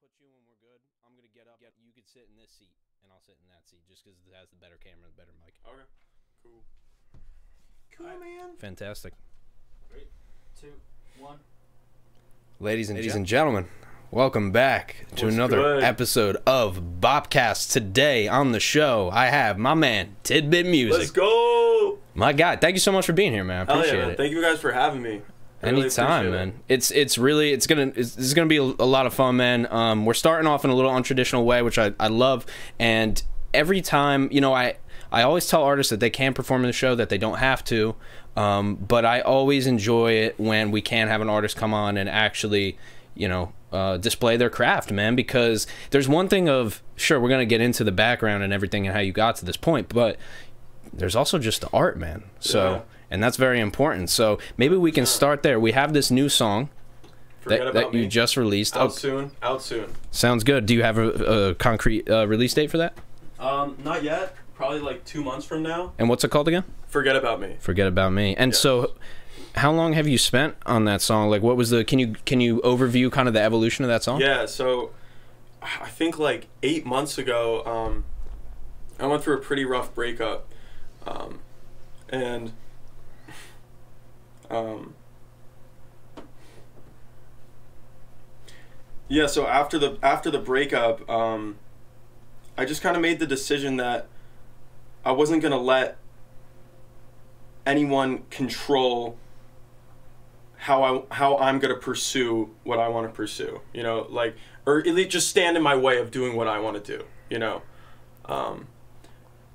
put you when we're good. I'm gonna get up. You could sit in this seat, and I'll sit in that seat, just because it has the better camera, the better mic. Okay. Cool. Cool, man. Fantastic. 3, 2, 1. Ladies and gentlemen, welcome back to another episode of Bopcast. Today on the show, I have my man Tidbit Music. Let's go. My guy, thank you so much for being here, man. I appreciate it. Thank you guys for having me. Anytime, man. This is gonna be a lot of fun, man. We're starting off in a little untraditional way, which I love. And every time, you know, I always tell artists that they can perform in the show, that they don't have to. But I always enjoy it when we can have an artist come on and actually, you know, display their craft, man. Because there's one thing of, sure, we're gonna get into the background and everything and how you got to this point, but there's also just the art, man. So. Yeah. And that's very important. So maybe we can start there. We have this new song that you just released. Out soon. Out soon. Sounds good. Do you have a concrete release date for that? Not yet. Probably like 2 months from now. And what's it called again? Forget About Me. Forget About Me. And so, how long have you spent on that song? Like, what was the? Can you overview kind of the evolution of that song? Yeah. So, I think like 8 months ago, I went through a pretty rough breakup, and. Yeah, so after the breakup, I just kind of made the decision that I wasn't gonna let anyone control how I'm gonna pursue what I want to pursue. You know, like, or at least just stand in my way of doing what I want to do. You know,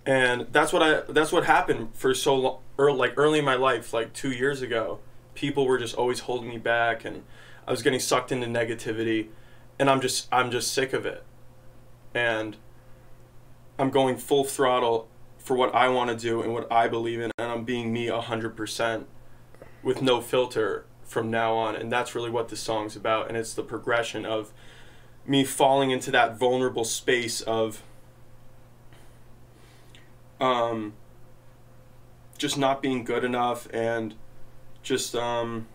and that's what happened for so long. Early in my life, like 2 years ago, people were just always holding me back, and I was getting sucked into negativity, and I'm just sick of it, and I'm going full throttle for what I want to do and what I believe in, and I'm being me 100% with no filter from now on. And that's really what the song's about, and it's the progression of me falling into that vulnerable space of just not being good enough, and just letting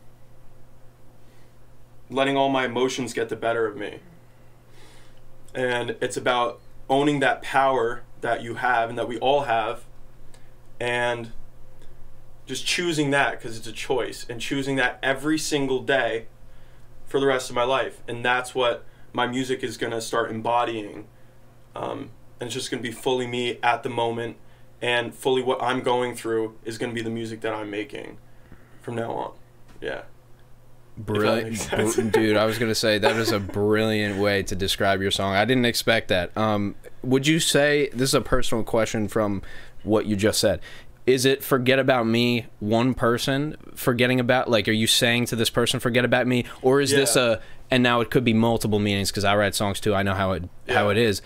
all my emotions get the better of me. And it's about owning that power that you have and that we all have, and just choosing that, because it's a choice, and choosing that every single day for the rest of my life. And that's what my music is going to start embodying, and it's just going to be fully me at the moment. And fully what I'm going through is going to be the music that I'm making from now on. Yeah. Brilliant. Dude, I was going to say, that is a brilliant way to describe your song. I didn't expect that. Would you say, this is a personal question from what you just said, is it Forget About Me, one person forgetting about, like, are you saying to this person, forget about me? Or is this and now it could be multiple meanings, because I write songs too, I know how it is.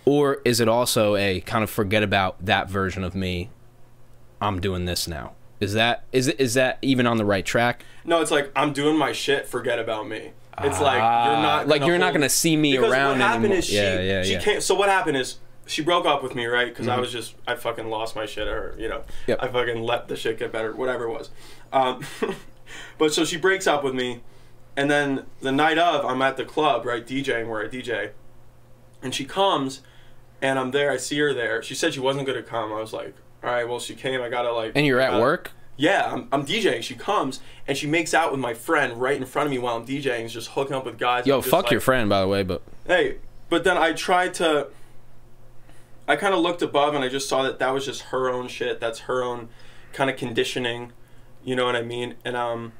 Or is it also a kind of forget about that version of me, I'm doing this now? Is that even on the right track? No, it's like, I'm doing my shit, forget about me. It's like, you're not gonna see me around anymore. She came, so what happened is, she broke up with me, right? Because I fucking lost my shit at her, you know. Yep. I fucking let the shit get better, whatever it was. But so she breaks up with me, and then the night of, I'm at the club, right, DJing where I DJ, and she comes, and I'm there, I see her there. She said she wasn't gonna come. I was like, all right, well, she came, I gotta, like... And you're at work? Yeah, I'm DJing. She comes, and she makes out with my friend right in front of me while I'm DJing, just hooking up with guys. Yo, fuck your friend, by the way, but... Hey, but then I tried to... I kind of looked above, and I just saw that was just her own shit. That's her own kind of conditioning, you know what I mean? And,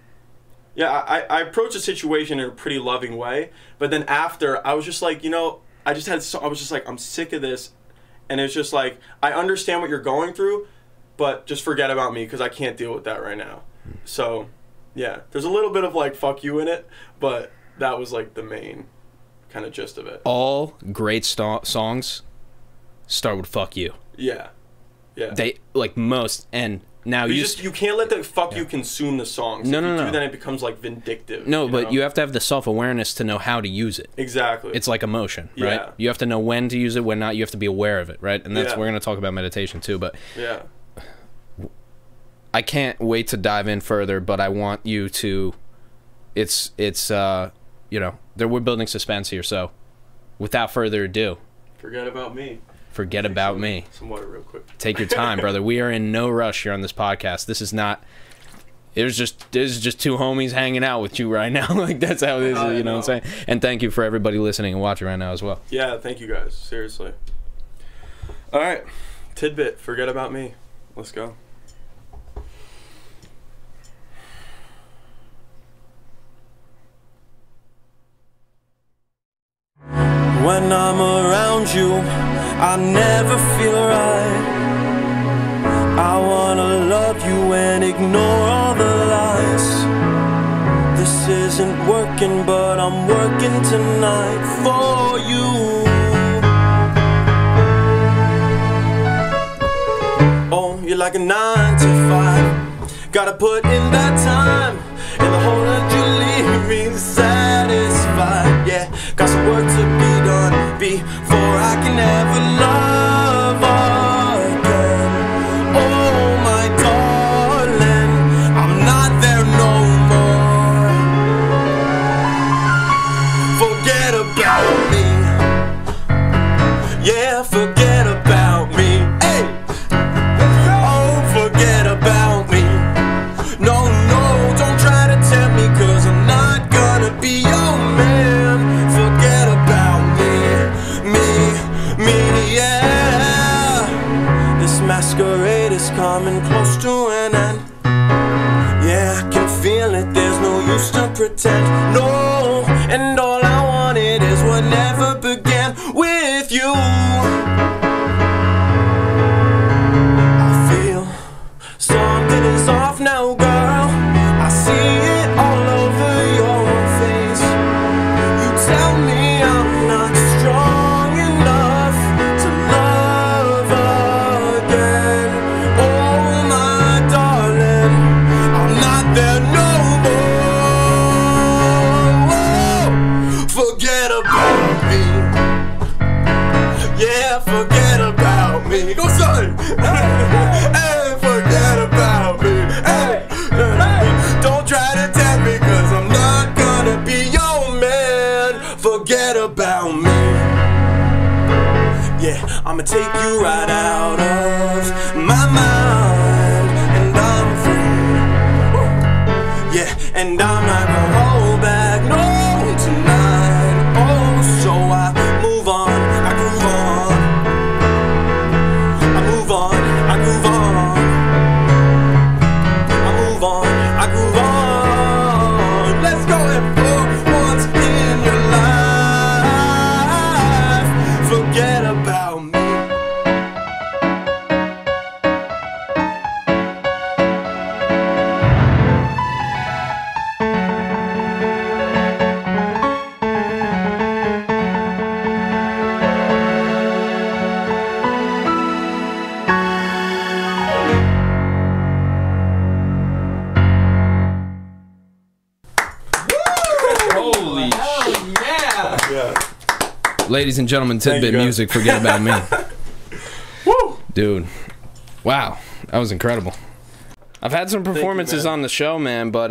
yeah, I approached the situation in a pretty loving way, but then after, I was just like, you know... I was just like, I'm sick of this, and it's just like, I understand what you're going through, but just forget about me, because I can't deal with that right now. So, yeah, there's a little bit of like fuck you in it, but that was like the main kind of gist of it. All great songs start with fuck you. Yeah, yeah. They like most, and now you can't let the fuck you consume the songs. No, if you no. do, then it becomes like vindictive. No, but you have to have the self-awareness to know how to use it. Exactly. It's like emotion, right? Yeah. You have to know when to use it, when not. You have to be aware of it, right? And that's we're gonna talk about meditation too. But yeah, I can't wait to dive in further. But I want you to. It's you know, we're building suspense here. So, without further ado, Forget about me. Forget about me. Some water real quick. Take your time, brother. We are in no rush here on this podcast. This is just two homies hanging out with you right now. Like, that's how it is, you know what I'm saying? And thank you for everybody listening and watching right now as well. Yeah, thank you guys. Seriously. All right. Tidbit, Forget About Me. Let's go. When I'm around you, I never feel right. I wanna love you and ignore all the lies. This isn't working, but I'm working tonight for you. Oh, you're like a 9 to 5. Gotta put in that time, in the hole that you leave me satisfied. Yeah, got some work to be done before I can ever love again. Oh my darling, I'm not there no more. Forget about me. Yeah, forget about me. Hey, oh, forget about me. No, no, don't try to tempt me, 'cause I'm not gonna be your man. Forget about me, yeah. This masquerade is coming close to an end. Yeah, I can feel it, there's no use to pretend. No, and all I wanted is what never began with you. I feel something is off now, girl. I see it all over your face. You tell me I'm not strong enough to love again. Oh my darling, I'm not there no more. Forget about me. Yeah, forget about me. Go Sully. Hey, forget about me. Hey, don't try to tell me, 'cause I'm not gonna be your man. Forget about me. Yeah, I'ma take you right out of my mind, and I'm free. Yeah, and I'm not gonna hold back, no, tonight. Oh, so I move on, I groove on. I move on, I groove on. I move on, I groove on. Let's go and for once in your life, forget about me. Holy Yeah. Yeah. Ladies and gentlemen, Thank Tidbit you, guys. music, Forget About Me. Woo! Dude, wow, that was incredible. I've had some performances man. on the show, man, but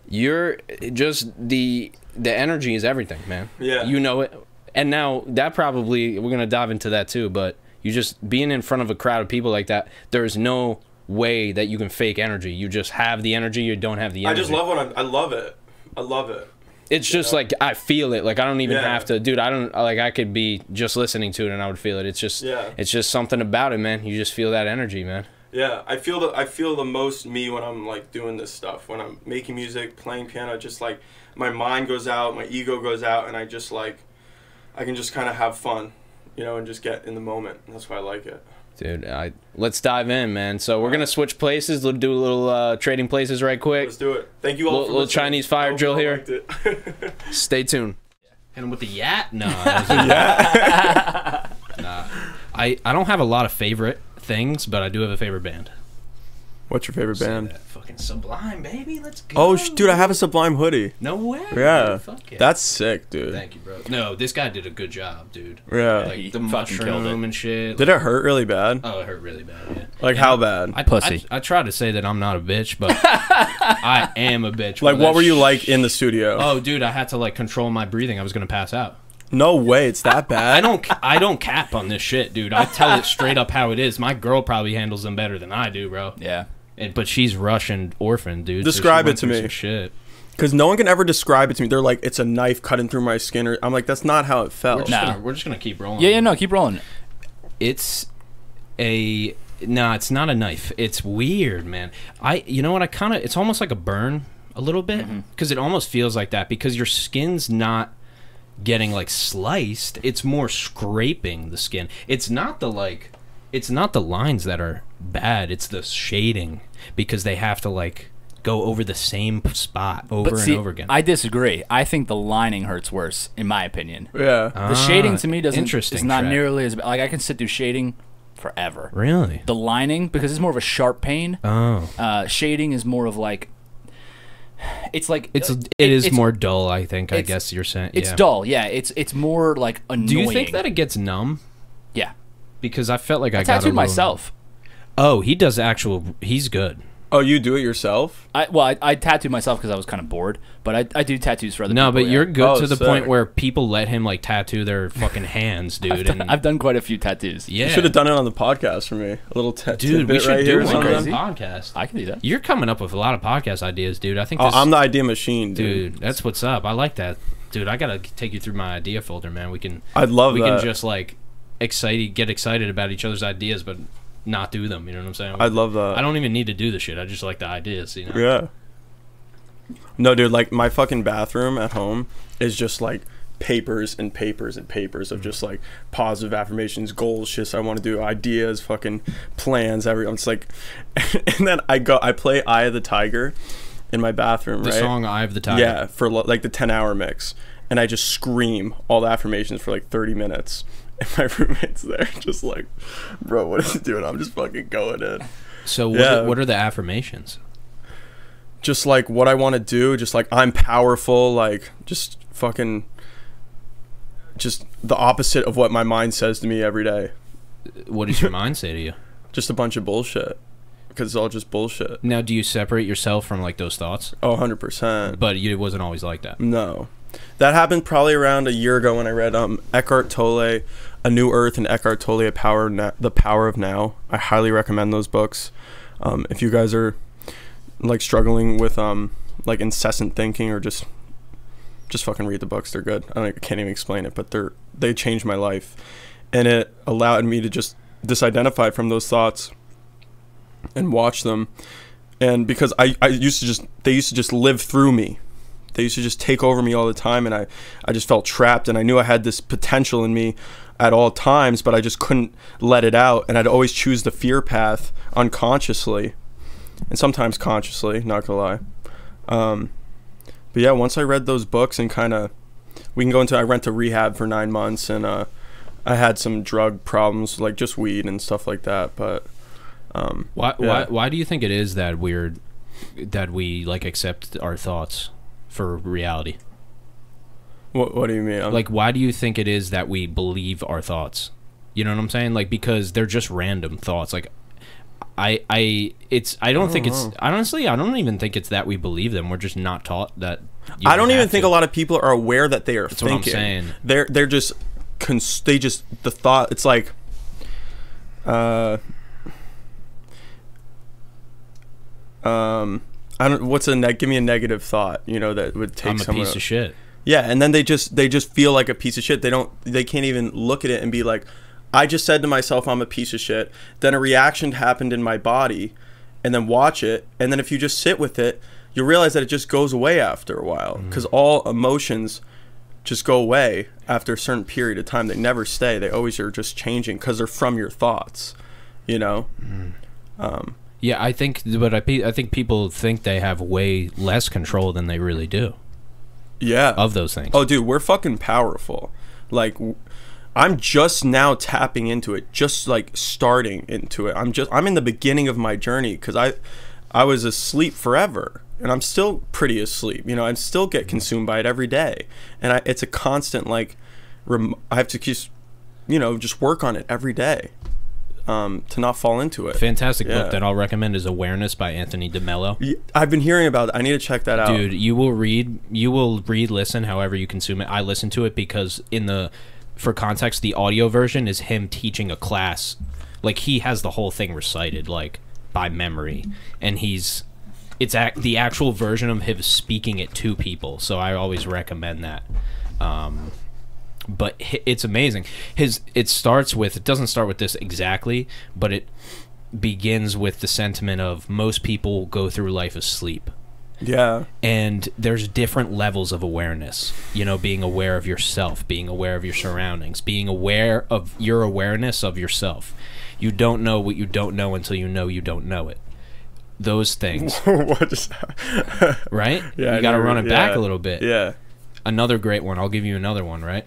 you're just the energy is everything, man. Yeah. You know it. And now that probably, we're gonna dive into that too, but you just being in front of a crowd of people like that, there's no way that you can fake energy. You just have the energy, you don't have the I energy. just love I love it. I love it. It's just like I feel it. Like I don't even Yeah. have to, dude. I don't like. I could be just listening to it and I would feel it. It's just, Yeah. it's just something about it, man. You just feel that energy, man. Yeah, I feel the most me when I'm like doing this stuff. When I'm making music, playing piano, just like my mind goes out, my ego goes out, and I just like I can just kind of have fun, you know, and just get in the moment. And that's why I like it. Dude, let's dive in, man. So we're gonna switch places. Let's do a little trading places right quick. Let's do it. Thank you all. Little Chinese fire drill here. Here. Stay tuned. Hit him with the yat? No. Nah. I don't have a lot of favorite things, but I do have a favorite band. What's your favorite band? That fucking Sublime, baby. Let's go. Oh, dude, I have a Sublime hoodie. No way. Yeah. Dude, fuck yeah. That's sick, dude. Thank you, bro. No, this guy did a good job, dude. Yeah. Like He the fucking killed mushroom it. and shit. Did it hurt really bad? Oh, it hurt really bad, yeah. Like, how bad? Pussy. I try to say that I'm not a bitch, but I am a bitch. Like, bro. what That were you like in the studio? Oh, dude, I had to, like, control my breathing. I was going to pass out. No way, it's that bad? I don't cap on this shit, dude. I tell it straight up how it is. My girl probably handles them better than I do, bro. Yeah. But she's Russian orphan, dude. Describe so it to me. some shit. Because no one can ever describe it to me. They're like, it's a knife cutting through my skin. I'm like, that's not how it felt. We're just gonna keep rolling. Yeah, no, keep rolling. It's it's not a knife. It's weird, man. You know what? It's almost like a burn a little bit because it almost feels like that because your skin's not getting like sliced. It's more scraping the skin. It's not the lines that are bad. It's the shading because they have to like go over the same spot over and over again. I disagree. I think the lining hurts worse, in my opinion. Yeah. The shading to me interesting is not track. nearly as bad. Like, I can sit through shading forever. Really? The lining, because it's more of a sharp pain. Oh. Shading is more of like, it's like It is more dull, I think. I guess you're saying. It's yeah. dull. Yeah. It's more like annoying. Do you think that it gets numb? Yeah. Because I felt like I got tattooed myself. Oh, he does he's good. Oh, you do it yourself? I tattooed myself because I was kind of bored, but I do tattoos for other people. No, but yeah. you're good to the sick. point where people let him like tattoo their fucking hands, dude. I've done quite a few tattoos. Yeah, You should have done it on the podcast for me. A little dude. We tidbit should right do here or one on the something. podcast. I can do that. You're coming up with a lot of podcast ideas, dude. I think Oh, this, I'm the idea machine, dude. That's what's up. I like that, dude. I gotta take you through my idea folder, man. We can I'd love that. we can just like get excited about each other's ideas, but not do them. You know what I'm saying? I'd love that. I don't even need to do the shit. I just like the ideas. You know? Yeah. No, dude, like my fucking bathroom at home is just like papers and papers and papers of just like positive affirmations, goals, shit I want to do, ideas, fucking plans, it's like and then I play Eye of the Tiger in my bathroom, The right? song "Eye of the Tiger." Yeah, for like the 10-hour mix. And I just scream all the affirmations for like 30 minutes. And my roommate's there just like, bro, what is he doing? I'm just fucking going in. So Yeah. what are the affirmations? Just like what I want to do, just like I'm powerful, like just fucking just the opposite of what my mind says to me every day. What does your mind say to you? Just a bunch of bullshit. Because it's all just bullshit. Now, do you separate yourself from like those thoughts? Oh, 100%. But it wasn't always like that. No. That happened probably around a year ago when I read Eckhart Tolle, A New Earth, and Eckhart Tolle, The Power of Now. I highly recommend those books. If you guys are like struggling with like incessant thinking or just fucking read the books. They're good. I can't even explain it, but they changed my life. And it allowed me to just disidentify from those thoughts and watch them. And because they used to just live through me. They used to just take over me all the time, and I just felt trapped, and I knew I had this potential in me at all times, but I just couldn't let it out, and I'd always choose the fear path unconsciously, and sometimes consciously, not gonna lie. But yeah, once I read those books and I went to rehab for 9 months, and I had some drug problems, like just weed and stuff like that, but Why do you think it is that we like accept our thoughts for reality? What do you mean? Like, why do you think it is that we believe our thoughts? You know what I'm saying? Like, because they're just random thoughts. Like, I don't even think it's that we believe them. We're just not taught that. I don't even think a lot of people are aware that they are That's thinking. what I'm saying. They're just the thought. It's like, I don't. Give me a negative thought. You know that would take. I'm a piece of shit. Yeah, and then they just feel like a piece of shit. They can't even look at it and be like, I just said to myself I'm a piece of shit. Then a reaction happened in my body, and then watch it, and then if you just sit with it, you realize that it just goes away after a while, because all emotions just go away after a certain period of time. They never stay. They always are just changing because they're from your thoughts, you know. Yeah, I think people think they have way less control than they really do. Yeah. Of those things. Oh, dude, we're fucking powerful. Like, I'm just now tapping into it, just like starting into it. I'm in the beginning of my journey, because I was asleep forever, and I'm still pretty asleep. You know, I still get consumed by it every day, and it's a constant like I have to keep, you know, just work on it every day. To not fall into it. Fantastic book that I'll recommend is Awareness by Anthony DeMello. I've been hearing about it. I need to check that out. Dude, you will listen however you consume it. I listen to it because for context, the audio version is him teaching a class. Like, he has the whole thing recited, like, by memory. And it's the actual version of him speaking it to people. So I always recommend that. But it's amazing. It doesn't start with this exactly, but it begins with the sentiment of most people go through life asleep. Yeah. And there's different levels of awareness. You know, being aware of yourself, being aware of your surroundings, being aware of your awareness of yourself. You don't know what you don't know until you don't know it. Those things. What is that? Right? Yeah, you got to run it back a little bit. Yeah. Another great one. I'll give you another one, right?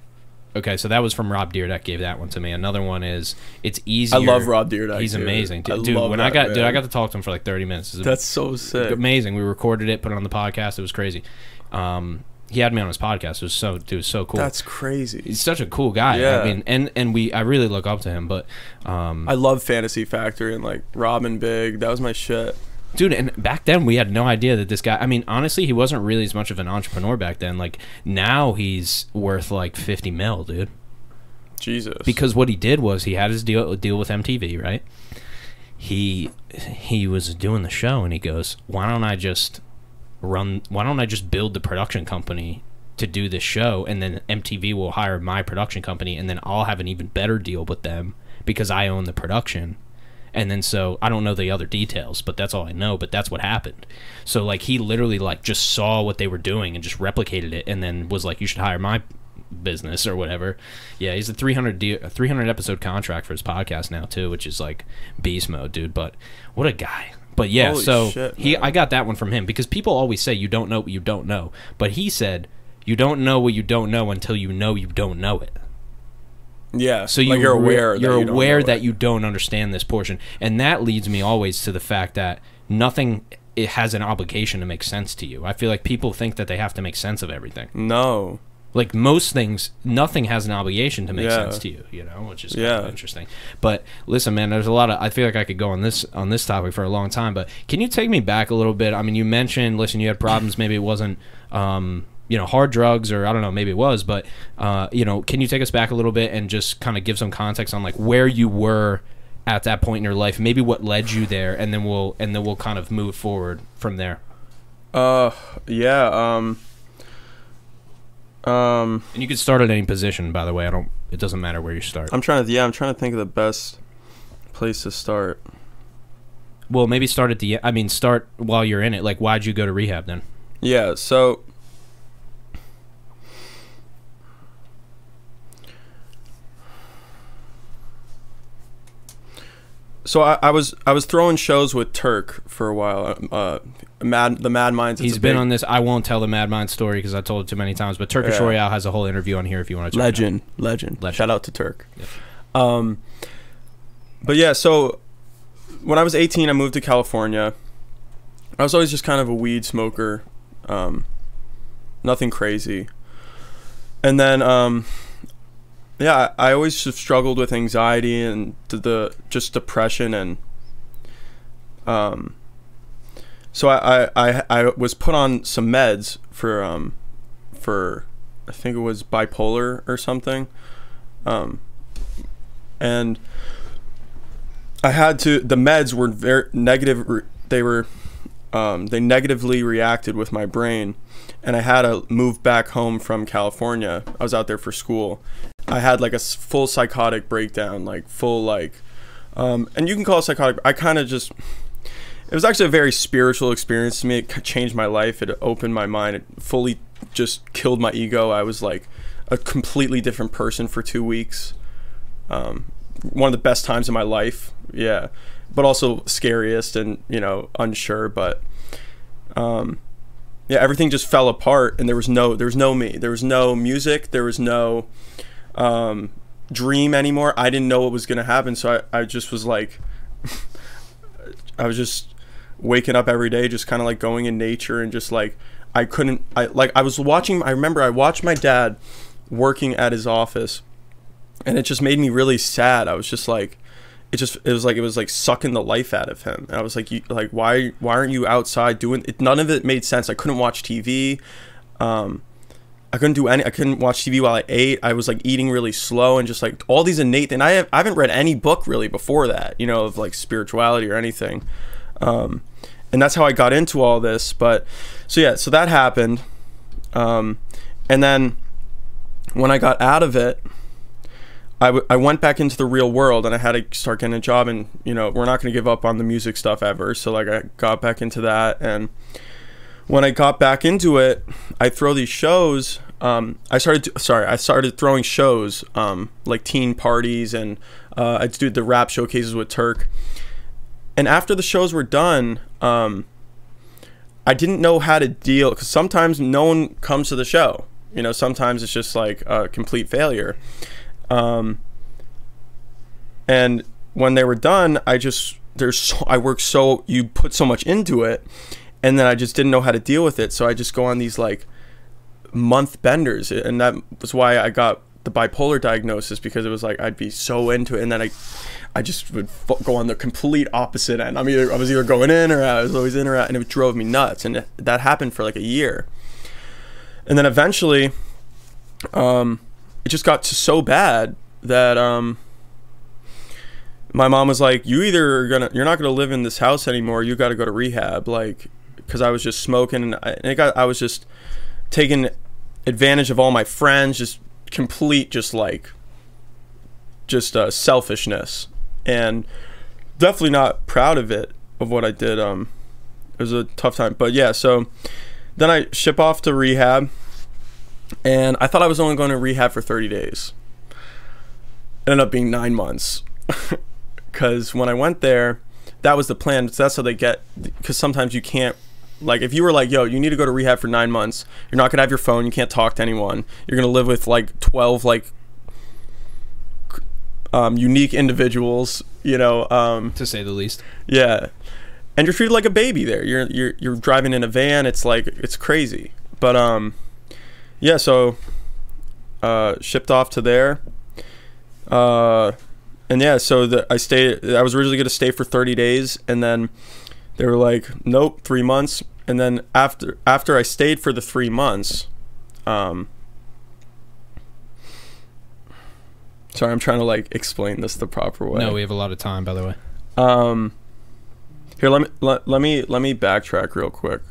Okay, so that was from Rob Dyrdek, gave that one to me. Another one is, it's easier. I love Rob Dyrdek. He's amazing. Dude, I got to talk to him for like 30 minutes. That's so sick. Amazing. We recorded it, put it on the podcast. It was crazy. He had me on his podcast. It was so cool. That's crazy. He's such a cool guy. Yeah. I mean, I really look up to him, but I love Fantasy Factory and like Robin Big. That was my shit. Dude, and back then we had no idea that this guy, I mean, honestly, he wasn't really as much of an entrepreneur back then. Like, now he's worth like 50 mil, dude. Jesus. Because what he did was he had his deal with MTV, right? He was doing the show, and he goes, why don't I just build the production company to do this show, and then MTV will hire my production company, and then I'll have an even better deal with them because I own the production. And then, so I don't know the other details, but that's all I know, but that's what happened. So like, he literally like just saw what they were doing and just replicated it, and then was like, you should hire my business or whatever. Yeah, he's a 300 episode contract for his podcast now too, which is like beast mode, dude. But what a guy. But yeah, holy so shit, I got that one from him, because people always say you don't know what you don't know, but he said you don't know what you don't know until you don't know it. Yeah, so you're aware that you don't understand this portion, and that leads me always to the fact that nothing it has an obligation to make sense to you. I feel like people think that they have to make sense of everything. No. Like most things, nothing has an obligation to make sense to you, you know, which is kind of interesting. But listen, man, there's a lot of, I feel like I could go on this topic for a long time, but can you take me back a little bit? I mean, you mentioned, listen, you had problems, maybe it wasn't, you know, hard drugs, or I don't know, maybe it was, but, you know, can you take us back a little bit and just kind of give some context on like where you were at that point in your life, maybe what led you there, and then we'll kind of move forward from there. And you could start at any position, by the way. It doesn't matter where you start. I'm trying to think of the best place to start. Well, maybe start start while you're in it. Like, why'd you go to rehab then? Yeah, so I was throwing shows with Turk for a while. The Mad Minds. He's been on this. I won't tell the Mad Minds story because I told it too many times. But Turkish Royale has a whole interview on here if you want to check it out. Legend. Shout out to Turk. Yeah. But yeah, so when I was 18, I moved to California. I was always just kind of a weed smoker, nothing crazy. And then, I always just struggled with anxiety and just depression, and so I was put on some meds for I think it was bipolar or something, and I had to. The meds were very negative. They negatively reacted with my brain, and I had to move back home from California. I was out there for school. I had like a full psychotic breakdown, like full and you can call it psychotic. I kind of just, it was actually a very spiritual experience to me. It changed my life. It opened my mind. It fully just killed my ego. I was like a completely different person for 2 weeks. One of the best times of my life. Yeah. But also scariest and, you know, unsure, but everything just fell apart, and there was no me. There was no music, there was no dream anymore. I didn't know what was going to happen. So I just was like, I was just waking up every day, just kind of like going in nature and just like, I remember I watched my dad working at his office, and it just made me really sad. I was just like, it was like sucking the life out of him. And I was like, why aren't you outside doing it? None of it made sense. I couldn't watch TV. I couldn't watch TV while I ate. I was like eating really slow and just like all these innate, and I haven't read any book really before that, you know, of like spirituality or anything. And that's how I got into all this. But so that happened. And then when I got out of it, I went back into the real world, and I had to start getting a job, and, you know, we're not going to give up on the music stuff ever. So like I got back into that, and when I got back into it, I throw these shows. I started throwing shows, like teen parties, and I'd do the rap showcases with Turk. And after the shows were done, I didn't know how to deal, because sometimes no one comes to the show. You know, sometimes it's just like a complete failure. And when they were done, you put so much into it, and then I just didn't know how to deal with it. So I just go on these like month benders, and that was why I got the bipolar diagnosis, because it was like I'd be so into it, and then I just would go on the complete opposite end. I was either going in or out. I was always in or out, and it drove me nuts. And that happened for like a year, and then eventually, it just got so bad that my mom was like, you're not gonna live in this house anymore. You got to go to rehab, like, because I was just smoking, and I was just taking advantage of all my friends, just complete, selfishness, and definitely not proud of what I did. It was a tough time, but yeah. So then I ship off to rehab, and I thought I was only going to rehab for 30 days. It ended up being 9 months, because when I went there, that was the plan. So that's how they get, because sometimes you can't, like, if you were like, yo, you need to go to rehab for 9 months, you're not gonna have your phone, you can't talk to anyone, you're gonna live with like 12 like unique individuals, you know, to say the least. Yeah, and you're treated like a baby there. You're driving in a van. It's like, it's crazy. But yeah, so shipped off to there, and yeah, so I stayed. I was originally gonna stay for 30 days, and then they were like, nope, 3 months. And then after I stayed for the 3 months, sorry, I'm trying to like explain this the proper way. No, we have a lot of time, by the way. Here, let me backtrack real quick.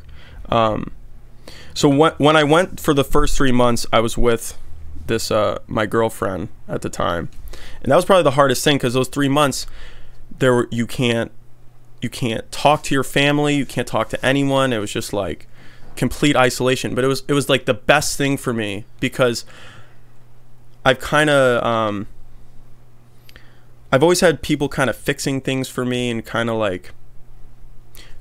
So when I went for the first 3 months, I was with this my girlfriend at the time, and that was probably the hardest thing, because those 3 months, you can't talk to your family, you can't talk to anyone. It was just like complete isolation. But it was like the best thing for me, because I've kind of I've always had people kind of fixing things for me and kind of like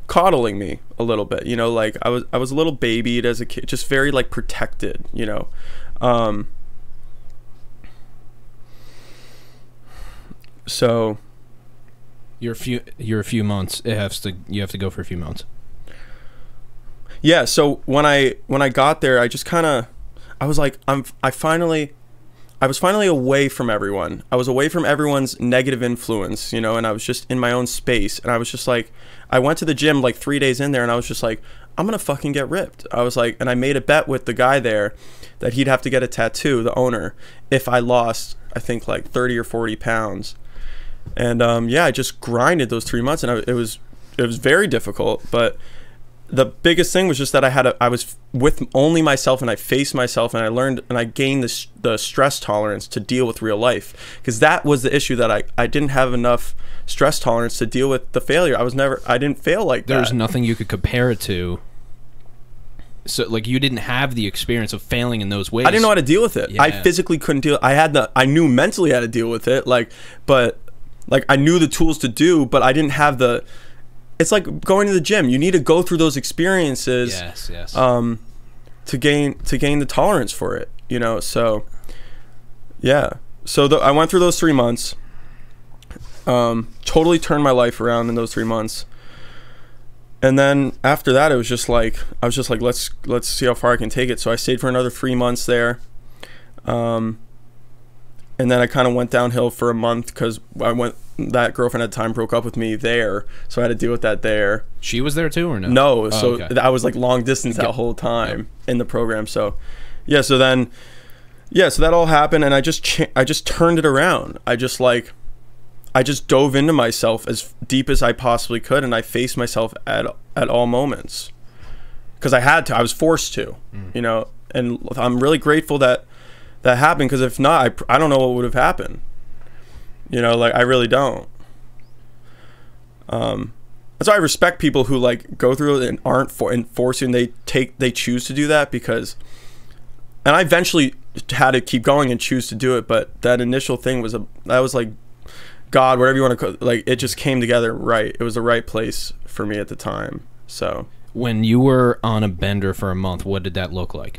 coddling me a little bit, you know, like I was a little babied as a kid, just very like protected, you know. So You're a few months. You have to go for a few months. Yeah. So when I got there, I just kind of, I was like, I was finally away from everyone. I was away from everyone's negative influence, you know, and I was just in my own space. And I was just like, I went to the gym like 3 days in there, and I was just like, I'm gonna fucking get ripped. I was like, and I made a bet with the guy there that he'd have to get a tattoo, the owner, if I lost, I think like 30 or 40 pounds. And yeah, I just grinded those 3 months, and it was very difficult. But the biggest thing was just that I was with only myself, and I faced myself, and I learned, and I gained the stress tolerance to deal with real life, because that was the issue, that I didn't have enough stress tolerance to deal with the failure. I didn't fail like that. There's nothing you could compare it to. So like, you didn't have the experience of failing in those ways. I didn't know how to deal with it. Yeah. I physically couldn't deal. I knew mentally how to deal with it, but I knew the tools to do, but I didn't have the. It's like going to the gym. You need to go through those experiences. Yes. To gain the tolerance for it, you know. So yeah. I went through those 3 months. Totally turned my life around in those 3 months. And then after that, it was just like, I was just like, let's see how far I can take it. So I stayed for another 3 months there. And then I kind of went downhill for a month because that girlfriend at the time broke up with me there. So I had to deal with that there. She was there too or no? No. Oh, so okay. I was like long distance that whole time in the program. So yeah. So then, so that all happened and I just turned it around. I just dove into myself as deep as I possibly could, and I faced myself at all moments because I had to. I was forced to, you know. And I'm really grateful that happened, because if not, I don't know what would have happened. You know, like I really don't. That's why I respect people who like go through it and aren't forcing. They choose to do that because, and I eventually had to keep going and choose to do it. But that initial thing was like God, whatever you want to call, like it just came together right. It was the right place for me at the time. So when you were on a bender for a month, what did that look like?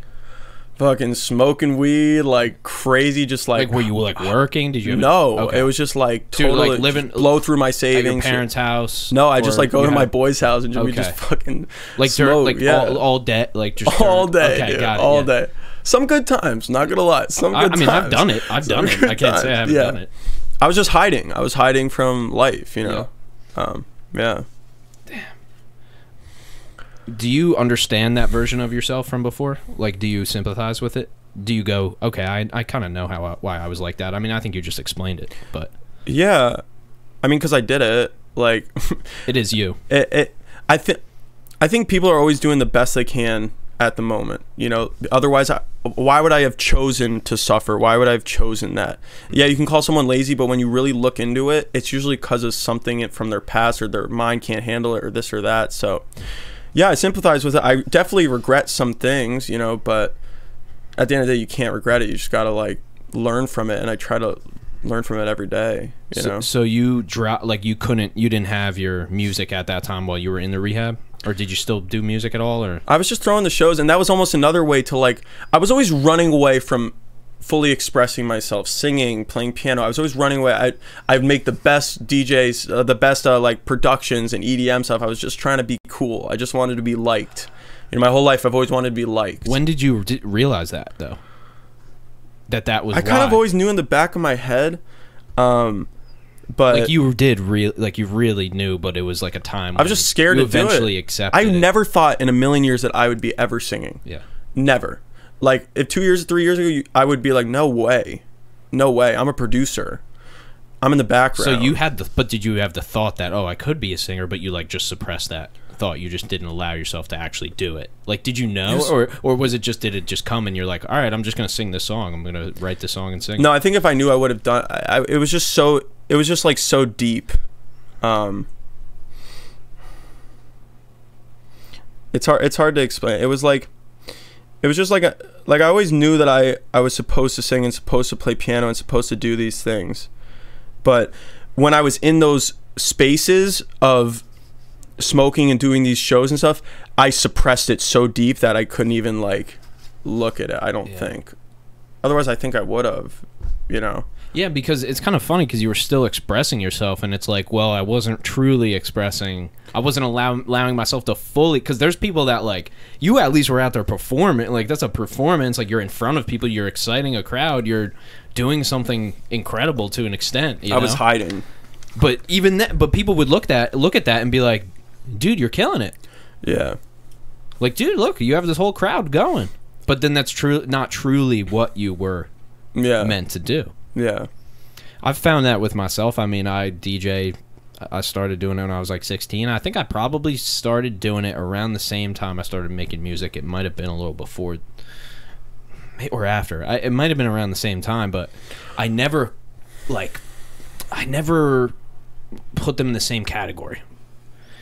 Fucking smoking weed like crazy, just like were you like working? Did you? No, okay. It was just like Dude, totally like living, blow through my savings. At your parents' house? No, I just like go to my boy's house and we just fucking like smoke. Like all day, like just all day, okay, dude, got it, all day. Some good times, not gonna lie. Some good times. I've done it. I've done it. I can't say I haven't done it. I was just hiding. I was hiding from life, you know. Damn. Do you understand that version of yourself from before? Like, do you sympathize with it? Do you go, okay, I kind of know why I was like that? I mean, I think you just explained it, but yeah, I mean, because I did it. Like, it is you. I think people are always doing the best they can at the moment. You know, otherwise, why would I have chosen to suffer? Why would I have chosen that? Yeah, you can call someone lazy, but when you really look into it, it's usually because of something from their past, or their mind can't handle it, or this or that. So, yeah, I sympathize with it. I definitely regret some things, you know, but at the end of the day, you can't regret it. You just got to like learn from it, and I try to learn from it every day, you know. So you you didn't have your music at that time while you were in the rehab? Or did you still do music at all? Or I was just throwing the shows, and that was almost another way to like, I was always running away from fully expressing myself, singing, playing piano. I was always running away. I'd make the best DJs, the best like productions and EDM stuff. I was just trying to be cool. I just wanted to be liked. In my whole life, I've always wanted to be liked. When did you realize that though? That was I kind of always knew in the back of my head, but like you really knew, but it was like a time I was just scared to eventually do it. Accepted I it. Never thought in a million years that I would be ever singing. Yeah, never. Like if 2 years, 3 years ago, I would be like, no way, I'm a producer. I'm in the background. So you had but did you have the thought that, oh, I could be a singer, but you like just suppressed that thought? You just didn't allow yourself to actually do it. Like, did you know, or was it just, did it just come and you're like, all right, I'm just gonna sing this song. I'm gonna write this song and sing it? No, I think if I knew, I would have done. It was just so. It was just like so deep. It's hard to explain. It was like, it was just like I always knew that I was supposed to sing and supposed to play piano and supposed to do these things, but when I was in those spaces of smoking and doing these shows and stuff, I suppressed it so deep that I couldn't even like look at it. I don't think. Otherwise, I think I would have, you know. Yeah, because it's kind of funny because you were still expressing yourself, and it's like, well, I wasn't truly expressing. I wasn't allowing myself to fully, because there's people that like, you at least were out there performing. Like, that's a performance. Like, you're in front of people. You're exciting a crowd. You're doing something incredible to an extent. You know? Was hiding. But even that, but people would look at that and be like, dude, you're killing it. Yeah. Like, dude, look, you have this whole crowd going. But then that's not truly what you were meant to do. Yeah. I've found that with myself. I mean, I started doing it when I was like 16. I think I probably started doing it around the same time I started making music. It might have been a little before or after. It might have been around the same time, but I never put them in the same category.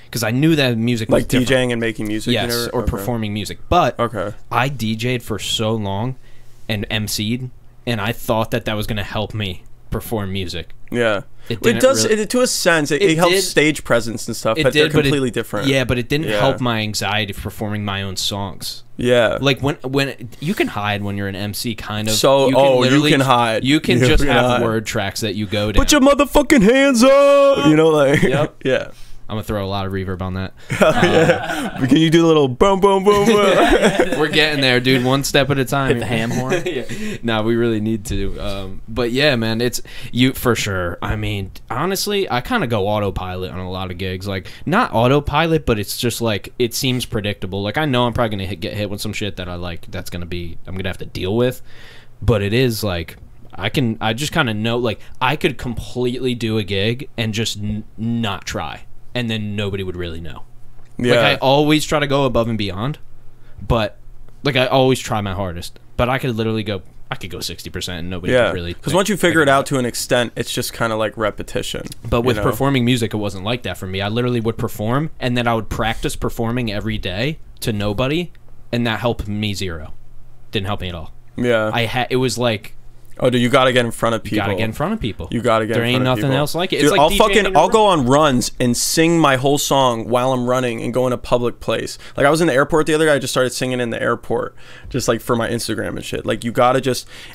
Because I knew that music was like different. DJing and making music, yes, or performing music. But I DJ'd for so long and MC'd, and I thought that was going to help me perform music. Yeah. It does really, to a sense. It helps stage presence and stuff, but they're completely different. Yeah, but it didn't help my anxiety of performing my own songs. Yeah. Like when you can hide when you're an MC, kind of. So you can hide. You can just have word tracks that you go down. Put your motherfucking hands up. You know, like. Yep. Yeah. I'm gonna throw a lot of reverb on that. Can you do the little boom, boom, boom, boom? We're getting there, dude. One step at a time. Hit the ham horn. Yeah. No, we really need to. But yeah, man, it's you for sure. I mean, honestly, I kind of go autopilot on a lot of gigs. Like, not autopilot, but it's just like it seems predictable. Like, I know I'm probably gonna get hit with some shit that I'm gonna have to deal with. But it is like. I just kind of know, like, I could completely do a gig and just not try. And then nobody would really know. Yeah. Like, I always try to go above and beyond, but like I always try my hardest. But I could literally go 60% and nobody would really. Because once you figure it out to an extent, it's just kind of like repetition. But with performing music, it wasn't like that for me. I literally would perform, and then I would practice performing every day to nobody, and that helped me zero. Didn't help me at all. Yeah. It was like. Oh, dude, you gotta get in front of people. You gotta get in front of people. You gotta get. There ain't nothing else like it. Dude, it's like I'll go on runs and sing my whole song while I'm running and go in a public place. Like, I was in the airport the other day. I just started singing in the airport, just like for my Instagram and shit. Like, you gotta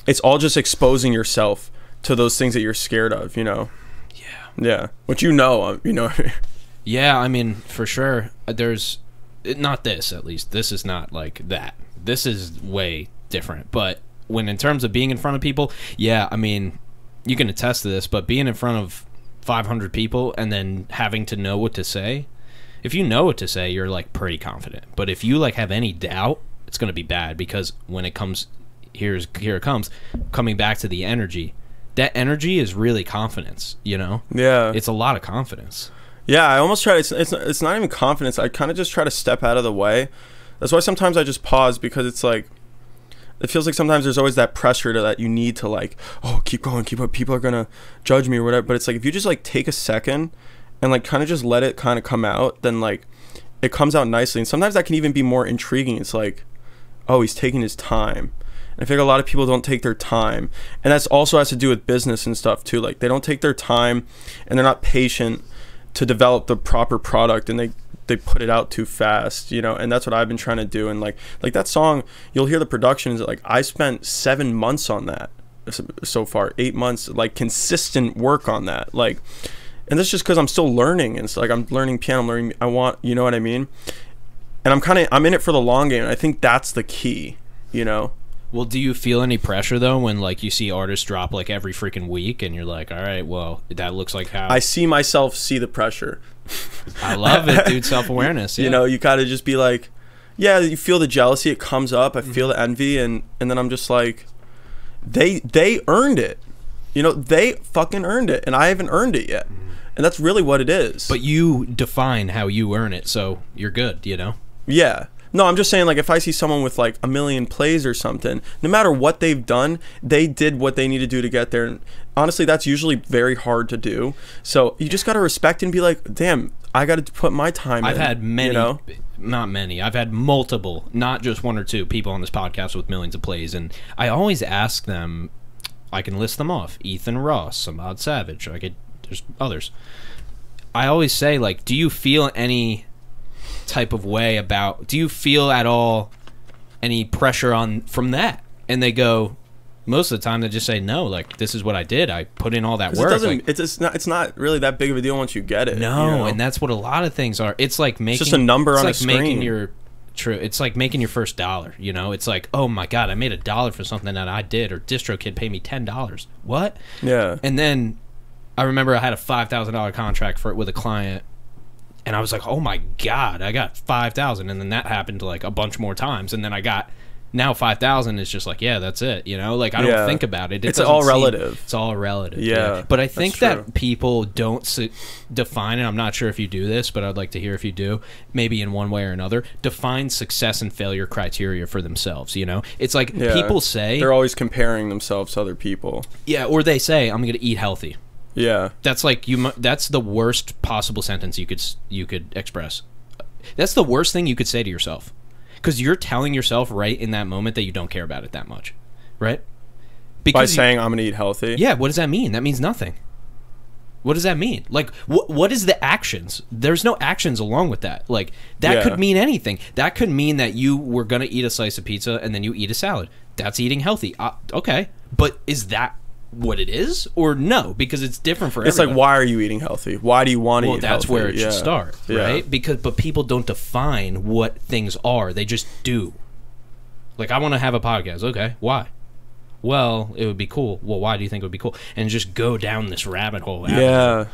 it's all just exposing yourself to those things that you're scared of. You know. Yeah. Yeah. Which you know. Yeah, I mean, for sure. There's not this, at least. This is not like that. This is way different, but. When in terms of being in front of people, yeah, I mean, you can attest to this, but being in front of 500 people and then having to know what to say, if you know what to say, you're like pretty confident. But if you like have any doubt, it's going to be bad, because when it comes, here it comes, coming back to the energy, that energy is really confidence, you know? Yeah. It's a lot of confidence. Yeah, I almost try, it's not even confidence. I kind of just try to step out of the way. That's why sometimes I just pause, because it's like, it feels like sometimes there's always that pressure that you need to, like, oh, keep going, keep up, people are gonna judge me or whatever. But it's like, if you just like take a second and like kind of just let it kind of come out, then like it comes out nicely. And sometimes that can even be more intriguing. It's like, oh, he's taking his time. And I feel like a lot of people don't take their time, and that's also has to do with business and stuff too. Like, they don't take their time and they're not patient to develop the proper product, and they put it out too fast, you know. And that's what I've been trying to do. And like that song, you'll hear the productions, like I spent 7 months on that so far, 8 months, like consistent work on that. Like, and that's just because I'm still learning, and it's like I'm learning piano, you know what I mean? And I'm in it for the long game, and I think that's the key, you know. Well, do you feel any pressure though when like you see artists drop like every freaking week, and you're like, all right, well, that looks like how I see myself see the pressure. I love it, dude. Self-awareness. Yeah. You know, you gotta just be like, yeah, you feel the jealousy, it comes up, I feel the envy, and then I'm just like, they earned it, you know, they fucking earned it, and I haven't earned it yet. And that's really what it is. But you define how you earn it, so you're good, you know. Yeah. No, I'm just saying, like, if I see someone with like 1 million plays or something, no matter what they've done, they did what they need to do to get there. And honestly, that's usually very hard to do. So you just got to respect and be like, damn, I got to put my time in. I've had many, you know? Not many. I've had multiple, not just one or two people on this podcast with millions of plays. And I always ask them, I can list them off: Ethan Ross, Samad Savage, there's others. I always say, like, do you feel any type of way about, do you feel at all any pressure from that? And they go, most of the time they just say no, like, this is what I did, I put in all that work. It's not really that big of a deal once you get it. No, you know? and that's what a lot of things are. It's like making, it's just a number on a screen. It's like making your first $1, you know. It's like, oh my god, I made $1 for something that I did, or DistroKid paid me $10. What? Yeah. And then I remember I had a $5,000 contract with a client, and I was like, oh my god, I got $5,000, and then that happened like a bunch more times, and then I got now $5,000 is just like, yeah, that's it, you know. Like, I don't think about it. It's all relative. It's all relative. Yeah. But I think that people don't define, and I'm not sure if you do this, but I'd like to hear if you do, maybe in one way or another, define success and failure criteria for themselves, you know. It's like, people say they're always comparing themselves to other people. Yeah, or they say, I'm going to eat healthy. Yeah. That's like, that's the worst possible sentence you could express. That's the worst thing you could say to yourself, because you're telling yourself right in that moment that you don't care about it that much, right? By saying I'm gonna eat healthy. Yeah, what does that mean? That means nothing. What does that mean? Like, what is the actions? There's no actions along with that. Like, that could mean anything. That could mean that you were going to eat a slice of pizza and then you eat a salad. That's eating healthy. Okay. But is that what it is? Or no? Because it's different for everyone. It's like, why are you eating healthy? Why do you want to eat healthy? Well, that's where it should start, right? But people don't define what things are. They just do. Like, I want to have a podcast. Okay. Why? Well, it would be cool. Well, why do you think it would be cool? And just go down this rabbit hole. Or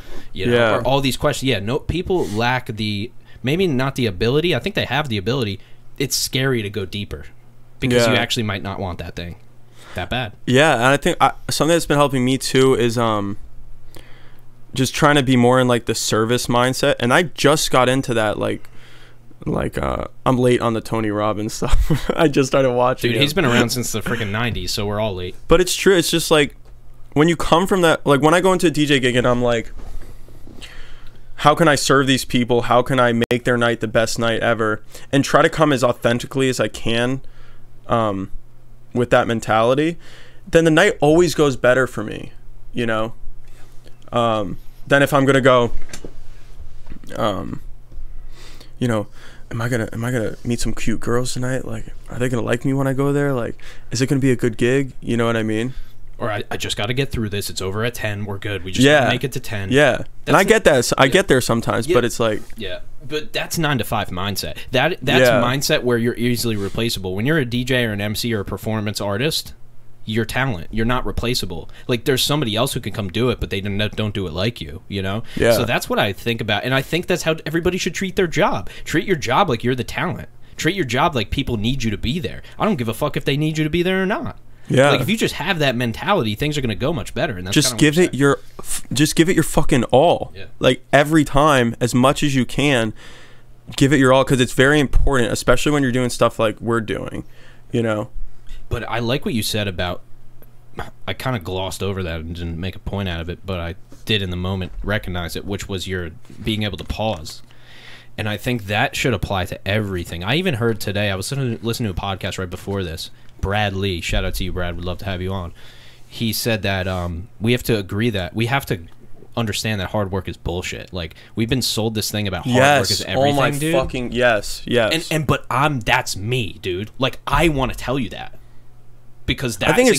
all these questions. Yeah, no, people lack maybe not the ability. I think they have the ability. It's scary to go deeper because you actually might not want that thing that bad. Yeah, and I think something that's been helping me too is just trying to be more in like the service mindset. And I just got into that I'm late on the Tony Robbins stuff. I just started watching. Dude, he's been around since the freaking 90s, so we're all late. But it's true. It's just like when you come from that, like when I go into a DJ gig and I'm like, how can I serve these people? How can I make their night the best night ever? And try to come as authentically as I can with that mentality. Then the night always goes better for me, you know? Than if I'm going to go, you know, am I gonna meet some cute girls tonight? Like, are they gonna like me when I go there? Like, is it gonna be a good gig? You know what I mean? Or I just got to get through this. It's over at 10. We're good. We just gotta make it to 10. Yeah, and I get that. I get there sometimes, but it's like but that's 9 to 5 mindset. That's mindset where you're easily replaceable. When you're a DJ or an MC or a performance artist, your talent, you're not replaceable. Like, there's somebody else who can come do it, but they don't do it like you, you know? Yeah. So that's what I think about, and I think that's how everybody should treat their job. Treat your job like you're the talent. Treat your job like people need you to be there. I don't give a fuck if they need you to be there or not. Yeah. Like, if you just have that mentality, things are going to go much better. And that's just give it your fucking all. Yeah. Like, every time, as much as you can, give it your all, because it's very important, especially when you're doing stuff like we're doing, you know? But I like what you said about, I kind of glossed over that and didn't make a point out of it, but I did in the moment recognize it, which was your being able to pause. And I think that should apply to everything. I even heard today, I was listening to a podcast right before this, Brad Lee, shout out to you, Brad, would love to have you on. He said that we have to agree that we have to understand that hard work is bullshit. Like, we've been sold this thing about hard work is everything, oh my dude. Fucking yes. But that's me, dude. Like, I want to tell you that. Because that's I think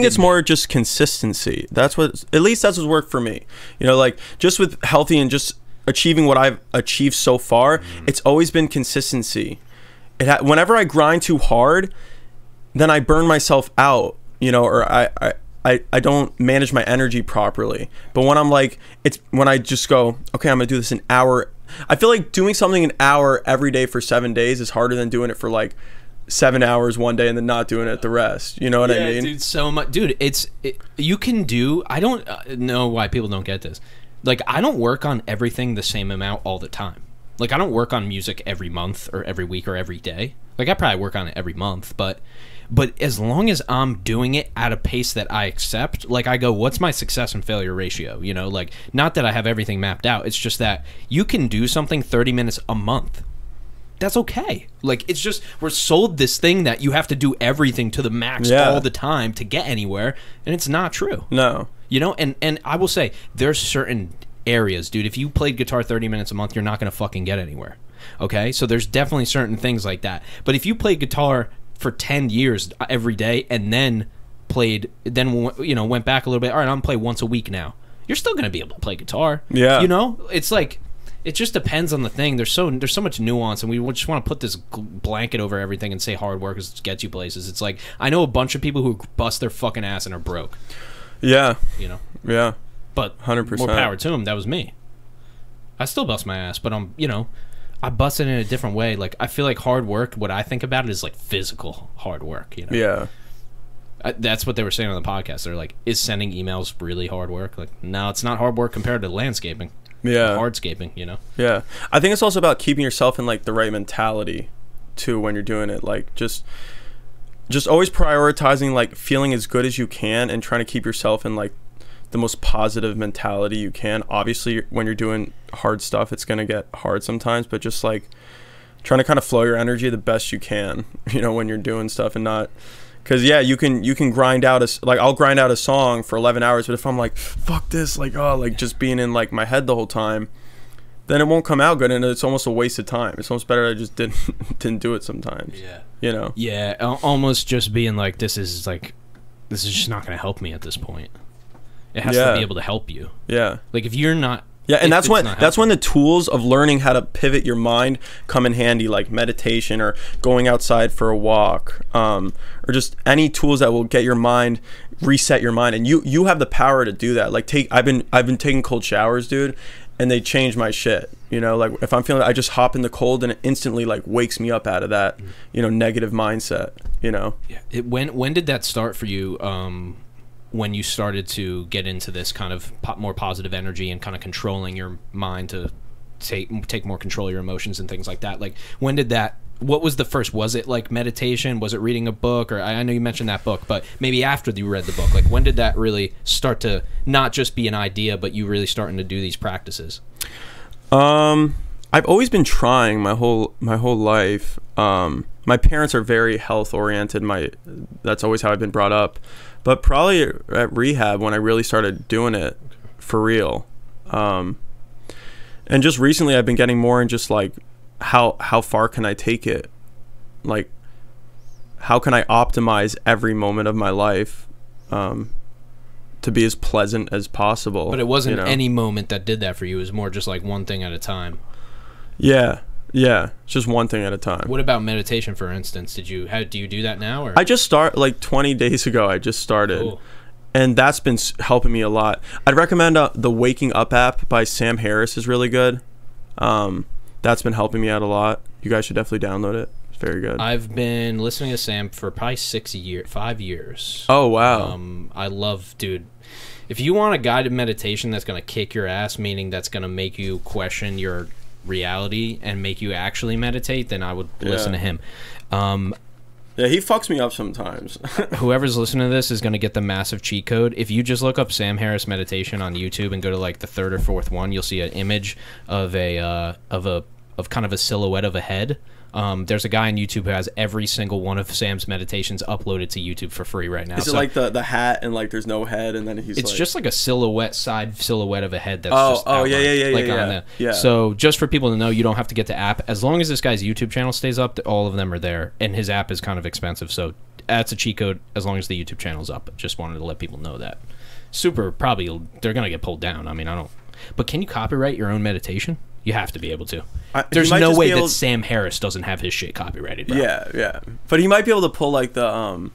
it's more just consistency. That's what, at least that's what's worked for me. You know, like, just with healthy and just achieving what I've achieved so far, it's always been consistency. Whenever I grind too hard, then I burn myself out, you know, or I don't manage my energy properly. But when I'm like, when I just go, okay, I'm gonna do this an hour. I feel like doing something an hour every day for 7 days is harder than doing it for like 7 hours one day and then not doing it the rest. You know what I mean? Dude, so much. Dude, you can do, I don't know why people don't get this. Like, I don't work on everything the same amount all the time. Like, I don't work on music every month or every week or every day. Like, I probably work on it every month, but as long as I'm doing it at a pace that I accept, like, I go, what's my success and failure ratio? You know, like, not that I have everything mapped out. It's just that you can do something 30 minutes a month. That's okay. Like, it's just, we're sold this thing that you have to do everything to the max all the time to get anywhere, and it's not true. No. You know, and I will say, there's certain areas, dude, if you played guitar 30 minutes a month, you're not going to fucking get anywhere. Okay? So there's definitely certain things like that. But if you played guitar for 10 years every day and then went back a little bit, all right, I'm going to play once a week now, you're still going to be able to play guitar. Yeah. You know? It's like, it just depends on the thing. There's so much nuance, and we just want to put this blanket over everything and say hard work gets you places. It's like, I know a bunch of people who bust their fucking ass and are broke. Yeah. You know? Yeah. But 100%. More power to them. That was me. I still bust my ass, but I bust it in a different way. Like, I feel like hard work, what I think about it is like physical hard work, you know? Yeah. That's what they were saying on the podcast. They're like, is sending emails really hard work? Like, no, it's not hard work compared to landscaping. Yeah. Hardscaping, you know? Yeah. I think it's also about keeping yourself in like the right mentality too when you're doing it. Like, just always prioritizing like feeling as good as you can and trying to keep yourself in like the most positive mentality you can. Obviously, when you're doing hard stuff, it's going to get hard sometimes, but just, like, trying to kind of flow your energy the best you can, you know, when you're doing stuff and not Because yeah, you can grind out like I'll grind out a song for 11 hours, but if I'm like fuck this, like like just being in like my head the whole time, then it won't come out good, and it's almost a waste of time. It's almost better I just didn't do it sometimes. Yeah. You know. Yeah, almost just being like this is just not going to help me at this point. It has to be able to help you. Yeah. Like if you're not. Yeah, and that's when the tools of learning how to pivot your mind come in handy, like meditation or going outside for a walk, or just any tools that will get your mind, reset your mind, and you have the power to do that. Like I've been taking cold showers, dude, and they change my shit. You know, like if I'm feeling, I just hop in the cold and it instantly like wakes me up out of that, you know, negative mindset. You know. Yeah. When did that start for you? When you started to get into this kind of more positive energy and kind of controlling your mind to take more control of your emotions and things like that, like when did that, what was the first, was it like meditation, was it reading a book, or I know you mentioned that book, but maybe after you read the book, like when did that really start to not just be an idea, but you really starting to do these practices? I've always been trying my whole life. My parents are very health oriented. That's always how I've been brought up. But probably at rehab when I really started doing it for real. And just recently I've been getting more in just like how far can I take it? Like how can I optimize every moment of my life to be as pleasant as possible? But it wasn't any moment that did that for you. It was more just like one thing at a time. Yeah. Yeah, it's just one thing at a time. What about meditation, for instance? Do you do that now? Or? I just like 20 days ago. I just started, cool. And that's been helping me a lot. I'd recommend the Waking Up app by Sam Harris is really good. That's been helping me out a lot. You guys should definitely download it. It's very good. I've been listening to Sam for probably 5 years. Oh wow! I love, dude. If you want a guided meditation that's gonna kick your ass, meaning that's gonna make you question your reality and make you actually meditate, then I would listen to him. Yeah, he fucks me up sometimes. Whoever's listening to this is going to get the massive cheat code. If you just look up Sam Harris meditation on YouTube and go to like the third or fourth one, you'll see an image of kind of a silhouette of a head. There's a guy on YouTube who has every single one of Sam's meditations uploaded to YouTube for free right now. Is it like the hat and like there's no head and then it's just like a side silhouette of a head that's yeah. So just for people to know, you don't have to get the app. As long as this guy's YouTube channel stays up, all of them are there, and his app is kind of expensive, so that's a cheat code as long as the YouTube channel's up. Just wanted to let people know that. Probably they're gonna get pulled down. I mean, I don't. But can you copyright your own meditation? You have to be able to. There's no way that Sam Harris doesn't have his shit copyrighted, bro. Yeah. But he might be able to pull like the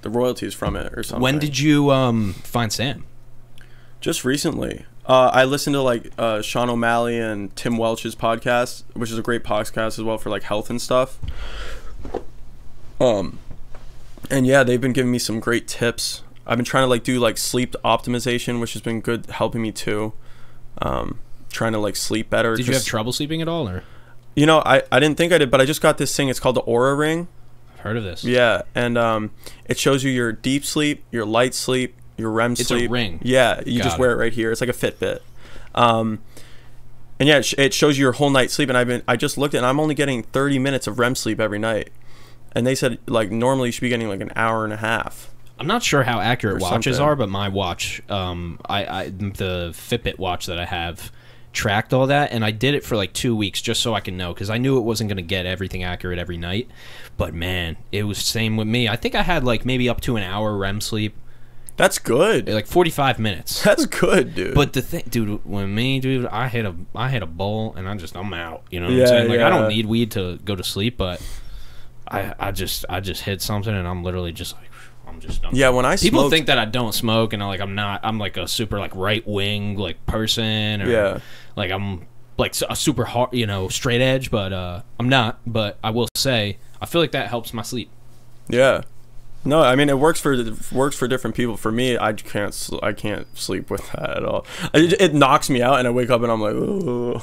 royalties from it or something. When did you find Sam? Just recently. I listened to like Sean O'Malley and Tim Welch's podcast, which is a great podcast as well for like health and stuff. And yeah, they've been giving me some great tips. I've been trying to like do like sleep optimization, which has been good helping me too. Trying to like sleep better. Did you have trouble sleeping at all, or? You know, I didn't think I did, but I just got this thing. It's called the Aura Ring. I've heard of this. Yeah, and it shows you your deep sleep, your light sleep, your REM sleep. It's a ring. Yeah, you just wear it right here. It's like a Fitbit. And yeah, it shows you your whole night's sleep. And I just looked at it, and I'm only getting 30 minutes of REM sleep every night. And they said like normally you should be getting like an hour and a half. I'm not sure how accurate watches are, but my watch, the Fitbit watch that I have, tracked all that, and I did it for like 2 weeks just so I can know, because I knew it wasn't going to get everything accurate every night. But man, it was the same with me. I think I had like maybe up to an hour REM sleep. That's good. Like 45 minutes. That's good, dude. But the thing, dude, I hit a bowl and I'm out. You know what I'm saying? Like I don't need weed to go to sleep, but I just hit something and I'm literally just like. When I people think that I don't smoke and I'm like a super like right wing like person, or like I'm like a super hard, straight edge, but I'm not. But I will say I feel like that helps my sleep. Yeah. No, I mean it works for different people. For me, I can't sleep with that at all. It knocks me out, and I wake up and I'm like, ooh.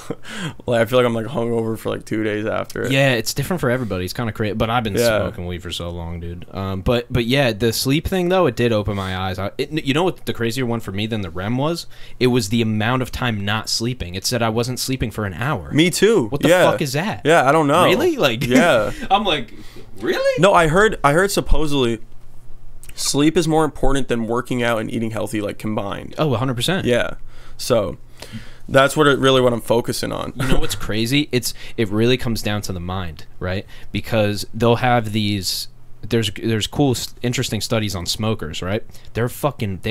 Like I feel like I'm like hungover for like 2 days after it. Yeah, it's different for everybody. It's kind of crazy. But I've been smoking weed for so long, dude. But yeah, the sleep thing though, it did open my eyes. You know what the crazier one for me than the REM was? It was the amount of time not sleeping. It said I wasn't sleeping for an hour. Me too. What the fuck is that? Yeah, I don't know. Really? Like, yeah. I'm like, really? No, I heard supposedly sleep is more important than working out and eating healthy, like combined. Oh, 100%. Yeah. So that's what I'm focusing on. You know what's crazy? It really comes down to the mind, right? Because they'll have these. There's cool, interesting studies on smokers, right? They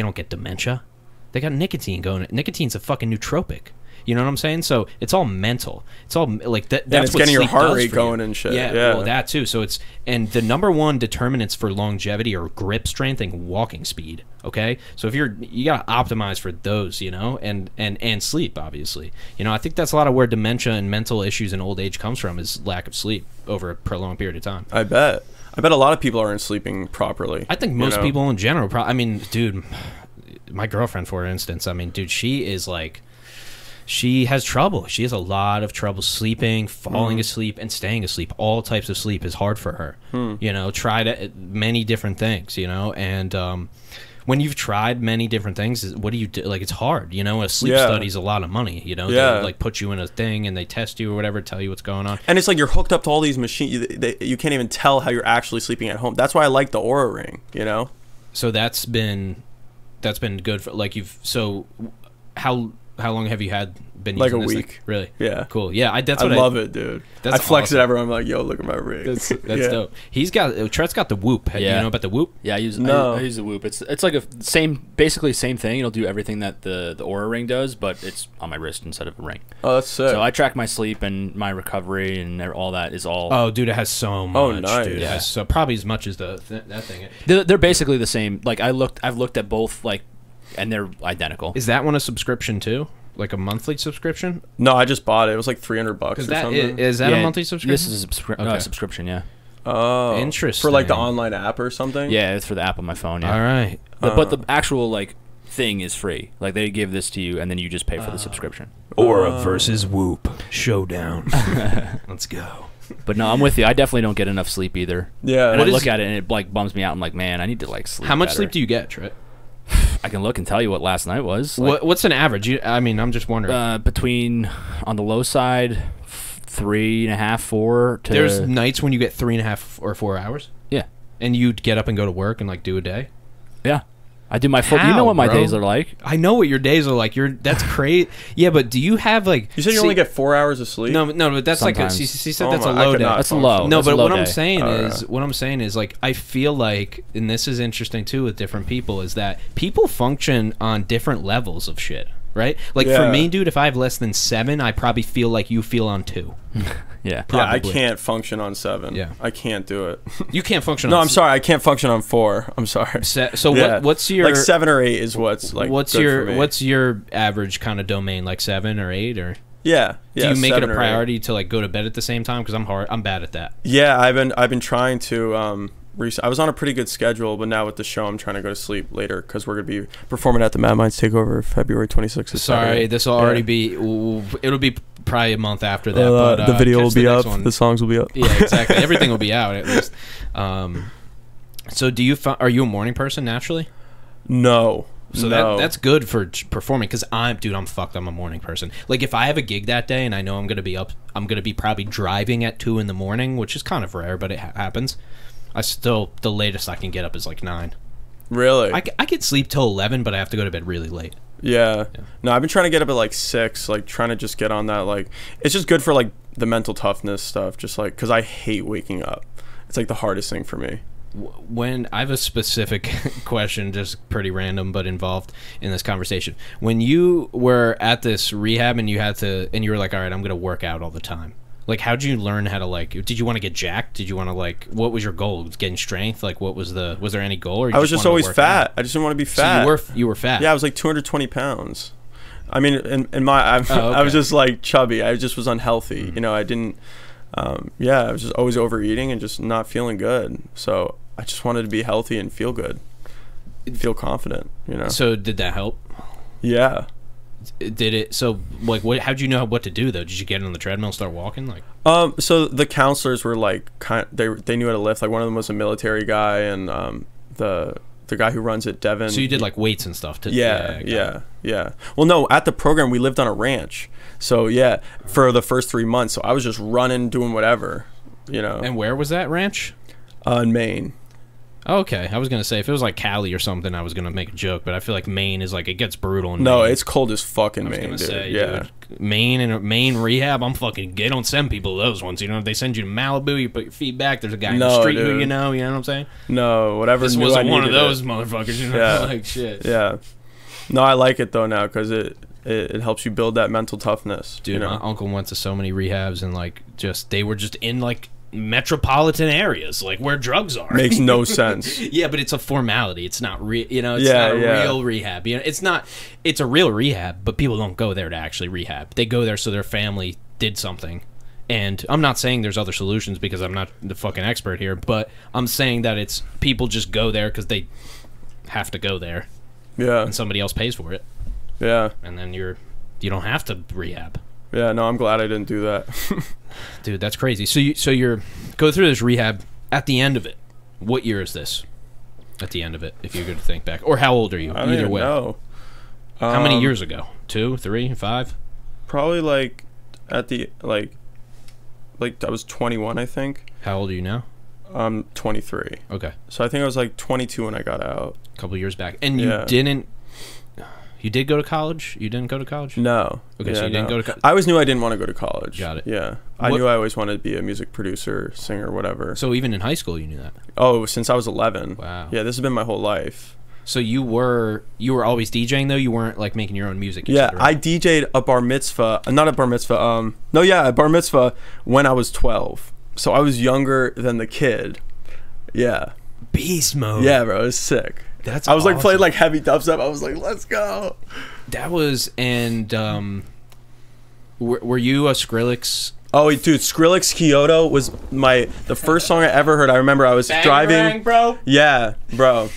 don't get dementia. They got nicotine going. Nicotine's a fucking nootropic. You know what I'm saying? So it's all mental. It's all like that. That's it's what getting your sleep heart does rate for going you. and shit. Yeah, well, that too. So and the number one determinants for longevity are grip strength and walking speed. Okay, so if you gotta optimize for those, you know, and sleep, obviously. You know, I think that's a lot of where dementia and mental issues in old age comes from, is lack of sleep over a prolonged period of time. I bet a lot of people aren't sleeping properly. I think most people in general. I mean, dude, my girlfriend, for instance. I mean, dude, she is like. She has trouble. She has a lot of trouble sleeping, falling asleep, and staying asleep. All types of sleep is hard for her. You know, tried many different things, you know, and when you've tried many different things, what do you do? Like, it's hard, you know. A sleep study's a lot of money, you know. They like put you in a thing and they test you or whatever, tell you what's going on. And it's like you're hooked up to all these machines. You can't even tell how you're actually sleeping at home. That's why I like the Oura Ring, you know. So that's been good for like how long have you been like using a this week thing? Really? Yeah. Cool. Yeah, I love it, dude. I flex awesome. it everywhere. I'm like, yo, look at my ring. That's dope. Trett's got the Whoop. You know about the Whoop? Yeah, I use the Whoop. It's like basically same thing. It'll do everything that the Oura Ring does, but it's on my wrist instead of a ring. Oh, that's sick. So I track my sleep and my recovery, and all that is all. Oh, dude, it has so much. Oh, nice. Dude. Yeah. It has so probably as much as that thing. They're basically the same. Like I've looked at both, like, and they're identical. Is that one a subscription too? Like a monthly subscription? No, I just bought it. It was like $300 or something. Is that a monthly subscription? This is a subscription, yeah. Oh, interesting. For like the online app or something? Yeah, it's for the app on my phone. Yeah. All right. But the actual like thing is free. Like they give this to you, and then you just pay for the subscription. Aura versus Whoop showdown. Let's go. But no, I'm with you. I definitely don't get enough sleep either. Yeah. And I look at it and it like bums me out. I'm like, man, I need to like sleep. How much better. sleep do you get, Trent? I can look and tell you what last night was. Like, what's an average? I mean, I'm just wondering. Between, on the low side, 3.5, 4. There's nights when you get 3.5 or 4 hours? Yeah. And you get up and go to work and like do a day? Yeah. I do my full. How, you know what my bro? days are like. I know what your days are like. That's crazy. Yeah, but do you have like? You said you only get 4 hours of sleep. No, but that's Sometimes. like she said that's a low day. That's a low. No, that's but a low what day. I'm saying is like I feel like, and this is interesting too with different people, is that people function on different levels of shit. Right? Like for me, dude, if I have less than 7, I probably feel like you feel on 2. Yeah. Probably. Yeah, I can't function on 7. Yeah. I can't do it. You can't function No, on I'm sorry. I can't function on 4. I'm sorry. So yeah. what's your like 7 or 8 is what's like what's good your for me. what's your average kind of domain, like 7 or 8 or Yeah. Do you make it a 7 or 8. priority to like go to bed at the same time? Because I'm bad at that. Yeah, I've been trying to I was on a pretty good schedule, but now with the show, I'm trying to go to sleep later because we're going to be performing at the Mad Minds Takeover February 26th. Sorry, this will already be. It'll be probably a month after that. But the video will be up. One. The songs will be up. Yeah, exactly. Everything will be out at least. So are you a morning person naturally? No. So that's good for performing because I'm fucked. I'm a morning person. Like if I have a gig that day and I know I'm gonna be up, I'm gonna be probably driving at 2 in the morning, which is kind of rare, but it happens. The latest I can get up is like 9. Really? I could sleep till 11, but I have to go to bed really late. Yeah. No, I've been trying to get up at like 6, like trying to just get on that. Like, it's just good for like the mental toughness stuff. Just like, because I hate waking up. It's like the hardest thing for me. When I have a specific question, just pretty random but involved in this conversation. When you were at this rehab and you were like, all right, I'm gonna work out all the time. Like, how'd you learn how to, like, did you want to get jacked? Did you want to, like, what was your goal? Getting strength? Like, was there any goal? Or I was just always fat. I just didn't want to be fat. So you were fat? Yeah, I was like 220 pounds. I mean, I was just, like, chubby. I just was unhealthy. You know, I didn't, I was just always overeating and just not feeling good. So I just wanted to be healthy and feel good. Feel confident, you know? So did that help? Yeah. Did it? So like, how'd you know what to do though? Did you get on the treadmill and start walking? Like, so the counselors were like, they knew how to lift. Like one of them was a military guy, and the guy who runs it, Devin. So you did like weights and stuff too. Yeah. Well, no, at the program we lived on a ranch, so yeah, for the first 3 months, so I was just running, doing whatever, you know. And where was that ranch? In Maine. Okay, I was gonna say if it was like Cali or something, I was gonna make a joke, but I feel like Maine is like it gets brutal. In No, Maine. it's cold as fucking Maine, dude. Say, yeah, dude, Maine rehab. I'm fucking. They don't send people to those ones. You know, if they send you to Malibu, you put your feet back. There's a guy in the street who you know. You know what I'm saying? No, whatever. This wasn't one of those motherfuckers. You know, yeah. like shit. Yeah. No, I like it though now because it helps you build that mental toughness. Dude, you know? my uncle went to so many rehabs and like they were just in like metropolitan areas like where drugs are. Makes no sense. Yeah, but it's a formality. It's not real. You know, it's Yeah, not a yeah. real rehab. You know, it's not. It's a real rehab, but people don't go there to actually rehab. They go there so their family did something. And I'm not saying there's other solutions because I'm not the fucking expert here, but I'm saying that it's people just go there because they have to go there. Yeah. And somebody else pays for it. Yeah. And then you don't have to rehab. Yeah, no, I'm glad I didn't do that. Dude, that's crazy. So you're go through this rehab. At the end of it, what year is this? At the end of it, if you're going to think back, or how old are you? I don't Either even way. know. How many years ago? 2, 3, 5? Probably like at the like I was 21, I think. How old are you now? I'm 23. Okay, So I think I was like 22 when I got out. a couple years back, and Yeah. You did go to college? You didn't go to college? No. Okay, so you didn't go to college. I always knew I didn't want to go to college. Got it. Yeah. I knew I always wanted to be a music producer, singer, whatever. So even in high school, you knew that. Oh, since I was 11. Wow. Yeah, this has been my whole life. So you were always DJing though. You weren't like making your own music. Yeah, said, right? I DJ'd a bar mitzvah, not a bar mitzvah. A bar mitzvah when I was 12. So I was younger than the kid. Yeah. Beast mode. Yeah, bro, it was sick. That's I was like playing awesome. like heavy dubstep. I was like, let's go. That was were you a Skrillex? Oh, dude, Skrillex Kyoto was the first song I ever heard. I remember I was driving. Bro. Yeah, bro,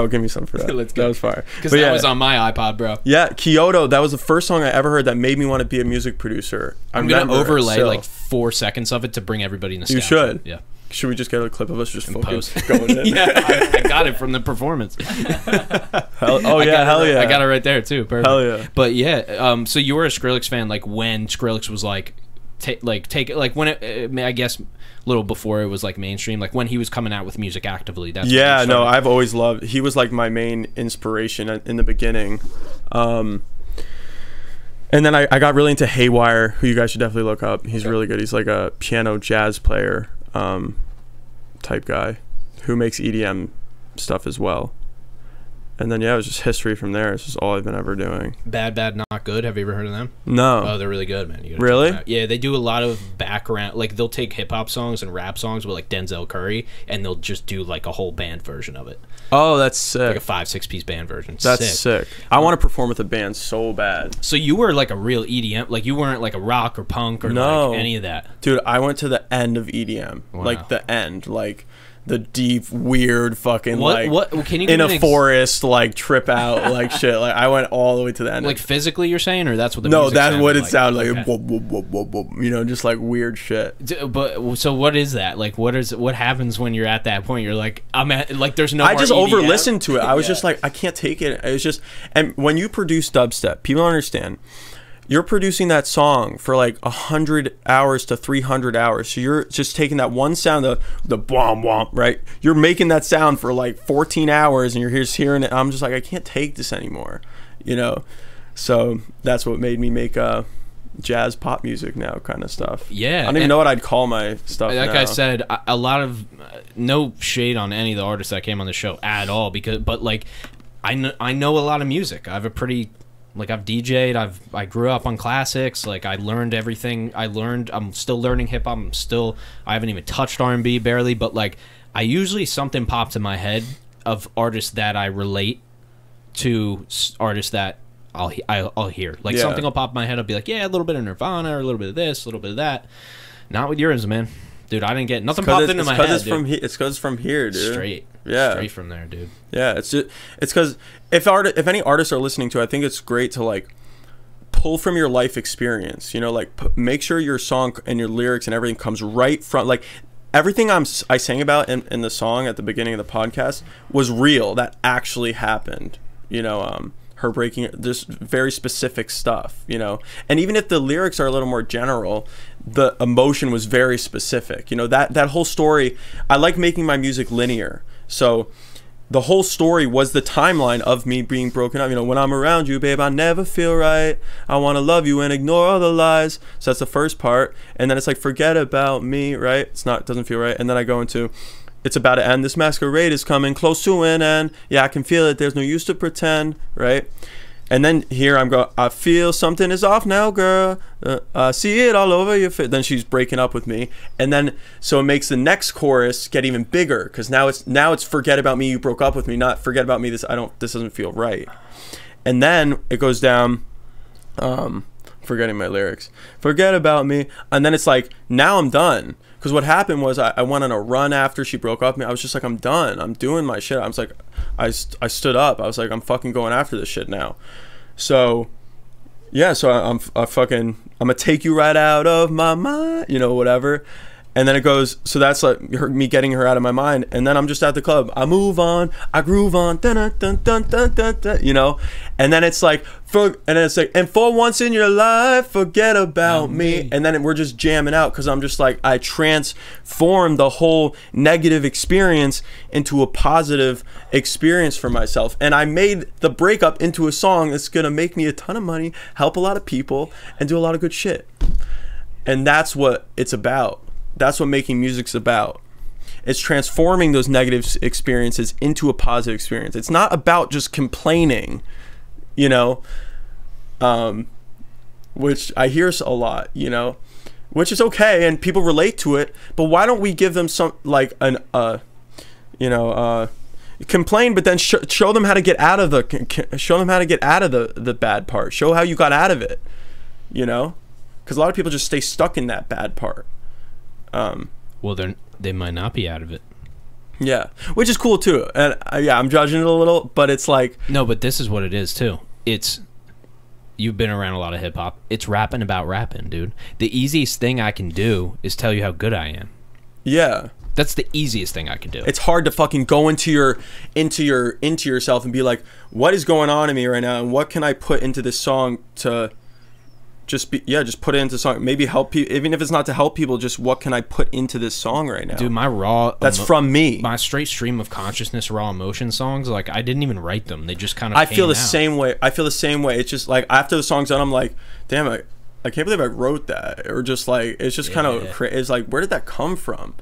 give me some for that. Let's go. That was fire. Because But that yeah, was on my iPod, bro. Yeah, Kyoto. That was the first song I ever heard that made me want to be a music producer. I'm gonna remember it overlay still. like 4 seconds of it to bring everybody nostalgia. You should. Yeah. Should we just get a clip of us just fucking Post. going in? Yeah, I got it from the performance. Hell yeah. I got it right there too. Perfect. Hell yeah. But yeah, so you were a Skrillex fan like when Skrillex was like, take it like when it, I guess a little before it was like mainstream, like when he was coming out with music actively. That's when Yeah, you no, started. I've always loved. He was like my main inspiration in the beginning. And then I got really into Haywire, who you guys should definitely look up. He's really good. He's like a piano jazz player type guy who makes EDM stuff as well. And then, yeah, it was just history from there. It's just all I've been ever doing. Bad Not Good. Have you ever heard of them? No. Oh, they're really good, man. You gotta Really? check them out. Yeah, they do a lot of background. Like they'll take hip hop songs and rap songs with like Denzel Curry, and they'll just do like a whole band version of it, Oh, that's sick. like a 5-6 piece band version. That's sick. I want to perform with a band so bad. So you were like a real EDM, like you weren't like a rock or punk or No. like any of that. Dude, I went to the end of EDM. Wow. Like the end. Like the deep, weird fucking What can you give in me a forest, like trip out, like shit. Like I went all the way to the end. like physically you're saying, or that's what the no, music that's sounded what it like? sounded like. Okay. Whoop, whoop, whoop, whoop, whoop, you know, just like weird shit. But so what is that? Like what happens when you're at that point? You're like, I'm at like there's no I more just EDM? over listened to it. I was Yeah. just like, I can't take it. It was just, and when you produce dubstep, people don't understand. You're producing that song for like 100 hours to 300 hours. So you're just taking that one sound, the womp womp, right? You're making that sound for like 14 hours, and you're just hearing it. I'm just like, I can't take this anymore, you know. So that's what made me make jazz pop music now, kind of stuff. Yeah, I don't even know what I'd call my stuff. Like now. I said, a lot of no shade on any of the artists that came on the show at all, but like I know a lot of music. I have a pretty like I've DJ'd. I grew up on classics. Like I learned everything. I'm still learning hip hop. I haven't even touched R&B barely. But like I usually something pops in my head of artists that I relate to, artists that I'll hear. Like Yeah. something will pop in my head. I'll be like, yeah, a little bit of Nirvana, or a little bit of this, a little bit of that. Not with yours, man. Dude, I didn't get nothing popped into my head. It's because from here, dude. Straight. Yeah. Straight from there, dude. Yeah, it's because if any artists are listening to it, I think it's great to like pull from your life experience. You know, like make sure your song and your lyrics and everything comes right from like everything I sang about in the song at the beginning of the podcast was real. That actually happened. You know, her breaking this very specific stuff. You know, and even if the lyrics are a little more general, the emotion was very specific. You know, that whole story. I like making my music linear. So the whole story was the timeline of me being broken up. You know, when I'm around you, babe, I never feel right. I want to love you and ignore all the lies. So that's the first part. And then it's like, forget about me, right? It doesn't feel right. And then I go into, it's about to end. This masquerade is coming close to an end. Yeah, I can feel it. There's no use to pretend, right? And then here I'm going, I feel something is off now, girl. I see it all over your face. Then she's breaking up with me. And then, so it makes the next chorus get even bigger. Because now it's forget about me, you broke up with me. Not forget about me, this doesn't feel right. And then it goes down, forgetting my lyrics. Forget about me. And then it's like, now I'm done. Because what happened was I went on a run after she broke up with me. I was just like, I'm done. I'm doing my shit. I was like, I stood up. I was like, I'm fucking going after this shit now. So, yeah, so I'm gonna take you right out of my mind, you know, whatever. And then it goes, so that's like me getting her out of my mind. And then I'm just at the club. I move on, I groove on, dun, dun, dun, dun, dun, dun, you know. And then it's like, and for once in your life, forget about me. And then we're just jamming out because I'm just like, I transformed the whole negative experience into a positive experience for myself. And I made the breakup into a song that's gonna make me a ton of money, help a lot of people, and do a lot of good shit. And that's what it's about. That's what making music's about. It's transforming those negative experiences into a positive experience. It's not about just complaining, you know, which I hear a lot, you know, which is okay and people relate to it. But why don't we give them some like complain, but then show them how to get out of the bad part. Show how you got out of it, you know, because a lot of people just stay stuck in that bad part. Well, they might not be out of it. Yeah, which is cool too. And yeah, I'm judging it a little, but it's like, no, but this is what it is too. It's, you've been around a lot of hip hop. It's rapping about rapping, dude. The easiest thing I can do is tell you how good I am. Yeah, that's the easiest thing I can do. It's hard to fucking go into yourself and be like, what is going on in me right now, and what can I put into this song to just put it into song, maybe help people, even if it's not to help people, just what can I put into this song right now, dude? That's from me, my straight stream of consciousness raw emotion songs, like I didn't even write them, they just kind of I feel the same way. It's just like after the song's done, I'm like, damn, I can't believe I wrote that, or just like, it's just kind of it's like, where did that come from?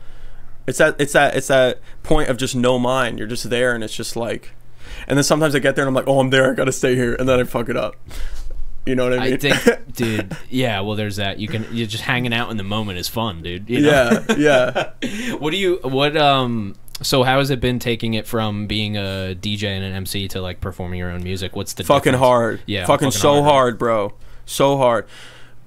It's that point of just no mind. You're just there, and it's just like, and then sometimes I get there and I'm like, oh, I'm there, I gotta stay here, and then I fuck it up. You know what I mean? I think, dude, yeah, well, there's that. You're just hanging out in the moment is fun, dude. You know? Yeah. So how has it been taking it from being a DJ and an MC to like performing your own music? What's the fucking difference? Hard? Yeah, fucking so hard, bro. So hard,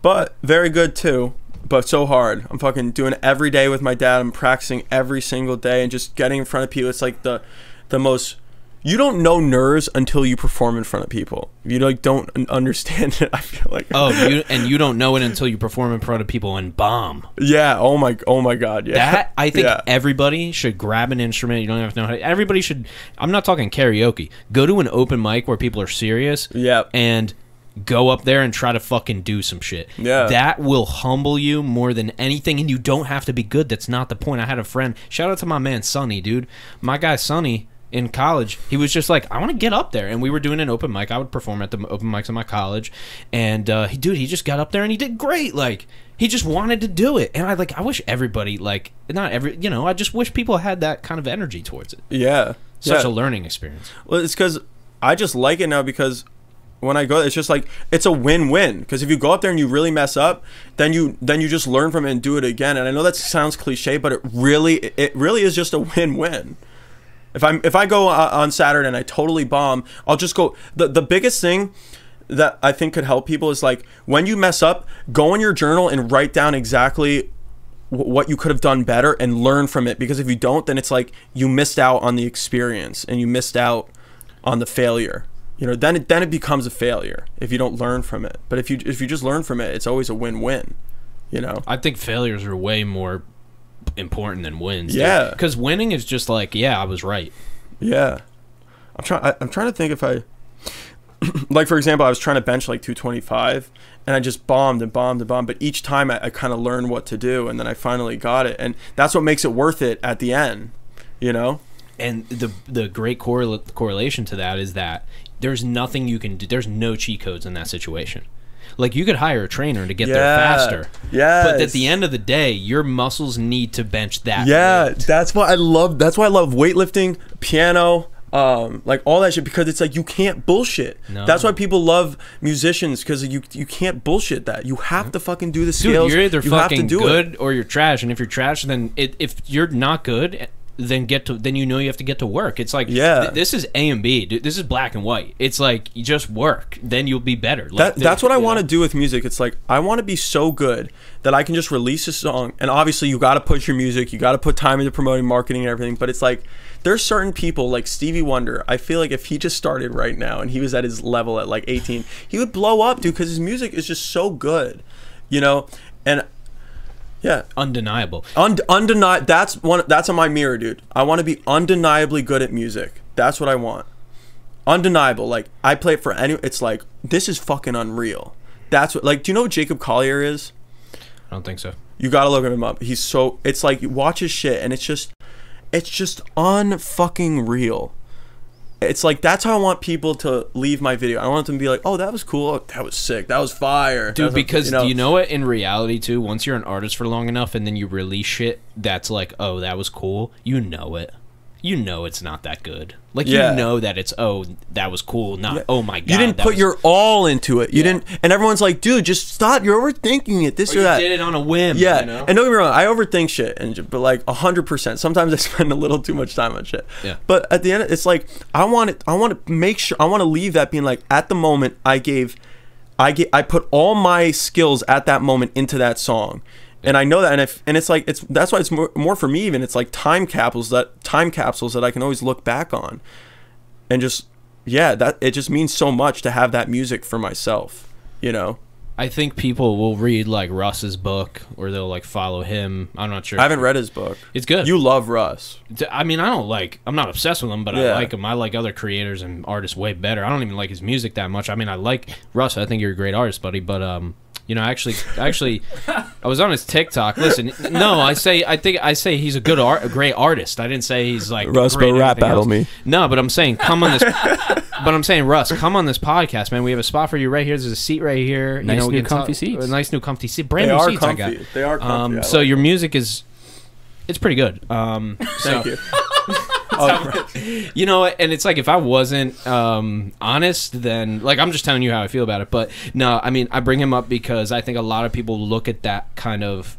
but very good too. But so hard. I'm fucking doing it every day with my dad. I'm practicing every single day and just getting in front of people. It's like the most. You don't know nerves until you perform in front of people. You like don't understand it. I feel like. You don't know it until you perform in front of people and bomb. Yeah. Oh my God. Yeah. That I think everybody should grab an instrument. You don't have to know how. Everybody should. I'm not talking karaoke. Go to an open mic where people are serious. Yeah. And go up there and try to fucking do some shit. Yeah. That will humble you more than anything, and you don't have to be good. That's not the point. I had a friend. Shout out to my man Sully, dude. My guy Sully. In college, he was just like, I want to get up there, and we were doing an open mic. I would perform at the open mics in my college, and he just got up there and he did great. Like, he just wanted to do it, and I wish everybody, like, not every, you know, I just wish people had that kind of energy towards it. Yeah, such a learning experience. Well, it's because I just like it now, because when I go, it's just like, it's a win-win. Because if you go up there and you really mess up, then you just learn from it and do it again. And I know that sounds cliche, but it really is just a win-win. If I go on Saturday and I totally bomb, I'll just go. The biggest thing that I think could help people is, like, when you mess up, go in your journal and write down exactly what you could have done better and learn from it. Because if you don't, then it's like you missed out on the experience and you missed out on the failure. You know, then it becomes a failure if you don't learn from it. But if you just learn from it, it's always a win-win. You know, I think failures are way more important than wins. Yeah, because winning is just like, yeah, I was right. Yeah, I'm trying to think if I like, for example, I was trying to bench like 225 and I just bombed, but each time I kind of learned what to do, and then I finally got it, and that's what makes it worth it at the end, you know. And the great correlation to that is that there's nothing you can do. There's no cheat codes in that situation. Like, you could hire a trainer to get there faster. Yeah. But at the end of the day, your muscles need to bench that weight. That's why I love weightlifting, piano, like all that shit, because it's like you can't bullshit. No. That's why people love musicians, because you can't bullshit that. You have to fucking do the scales. Dude, you're either fucking do good or you're trash. And if you're trash, then if you're not good, then you have to get to work. It's like, this is A and B, dude. This is black and white. It's like, you just work, then you'll be better. Like, that's what I want to do with music. It's like, I want to be so good that I can just release a song, and obviously you got to push your music, you got to put time into promoting, marketing, and everything, but it's like, there's certain people like Stevie Wonder. I feel like if he just started right now and he was at his level at like 18, he would blow up, dude, because his music is just so good, and yeah, undeniable. Undeniable. That's on my mirror, dude. I want to be undeniably good at music. That's what I want. Undeniable. Like, I play it for any. It's like, this is fucking unreal. That's what. Like, do you know what Jacob Collier is? I don't think so. You gotta look him up. He's so. It's like, you watch his shit, and it's just unfucking real. It's like, that's how I want people to leave my video. I want them to be like, oh, that was cool. Oh, that was sick. That was fire. Dude, because do you know what? In reality, too, once you're an artist for long enough and then you release shit that's like, oh, that was cool, you know it. You know it's not that good. Like, you know that it's, oh, that was cool, not, oh my God. You didn't put your all into it. You didn't, and everyone's like, dude, just stop. You're overthinking it, this or that. You did it on a whim. Yeah, you know? and don't get me wrong, I overthink shit, but like 100%. Sometimes I spend a little too much time on shit. Yeah. But at the end, it's like, I want to make sure, I want to leave that being like, at the moment, I put all my skills at that moment into that song. And I know that, and it's like, that's why it's more for me even. It's like time capsules that I can always look back on, and just that it just means so much to have that music for myself, I think people will read like Russ's book, or they'll like follow him. I'm not sure. I haven't read his book. It's good. You love Russ. I mean, I'm not obsessed with him, but I like him. I like other creators and artists way better. I don't even like his music that much. I mean, I like Russ. I think you're a great artist, buddy, but actually, I was on his TikTok. Listen, no, I say he's a great artist. I didn't say he's like Russ, great but rap battle me. No, but I'm saying come on this. But I'm saying, Russ, come on this podcast, man. We have a spot for you right here. There's a seat right here. Nice new comfy seats. Nice new comfy seat. Brand new seats I got. They are comfy. So your music it's pretty good. Thank you. You know, and it's like, if I wasn't honest, then like, I'm just telling you how I feel about it. But no, I mean, I bring him up because I think a lot of people look at that kind of,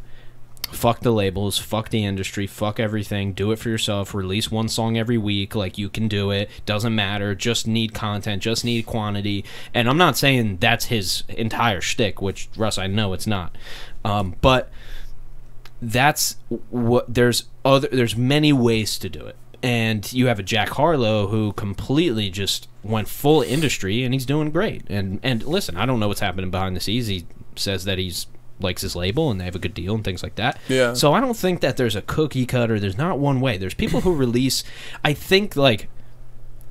fuck the labels, fuck the industry, fuck everything, do it for yourself, release one song every week, like, you can do it, doesn't matter, just need content, just need quantity. And I'm not saying that's his entire shtick, which, Russ, I know it's not, but that's what, there's many ways to do it. And you have a Jack Harlow who completely just went full industry, and he's doing great. And listen, I don't know what's happening behind the scenes. He says that he's likes his label and they have a good deal and things like that. Yeah. So I don't think that there's a cookie cutter. There's not one way. There's people who release, I think, like,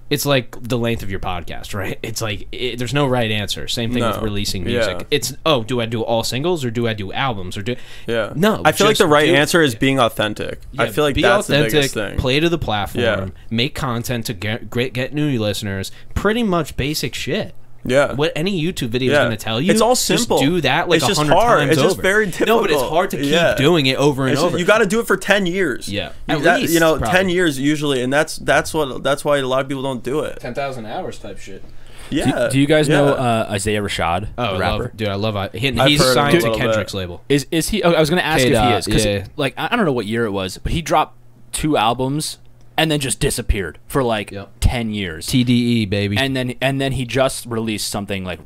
it's like the length of your podcast, right? It's like, there's no right answer. Same thing with releasing music. Yeah. It's, oh, do I do all singles or do I do albums or do? Yeah. No. I feel like the right answer is being authentic. Yeah, I feel like be that's authentic, the biggest thing. Play to the platform. Yeah. Make content to get new listeners. Pretty much basic shit. Yeah. What any YouTube video is going to tell you. It's all simple. Just do that like 100 hard. times It's just over. very difficult. No, but it's hard to keep doing it over and over. You got to do it for 10 years. Yeah. At least, 10 years usually, and that's why a lot of people don't do it. 10,000 hours type shit. Yeah. Do you guys know Isaiah Rashad, the rapper? I love he's signed to Kendrick's label. Is he? I was going to ask if he is, because like, I don't know what year it was, but he dropped 2 albums and then just disappeared for like 10 years. TDE, baby. And then he just released something like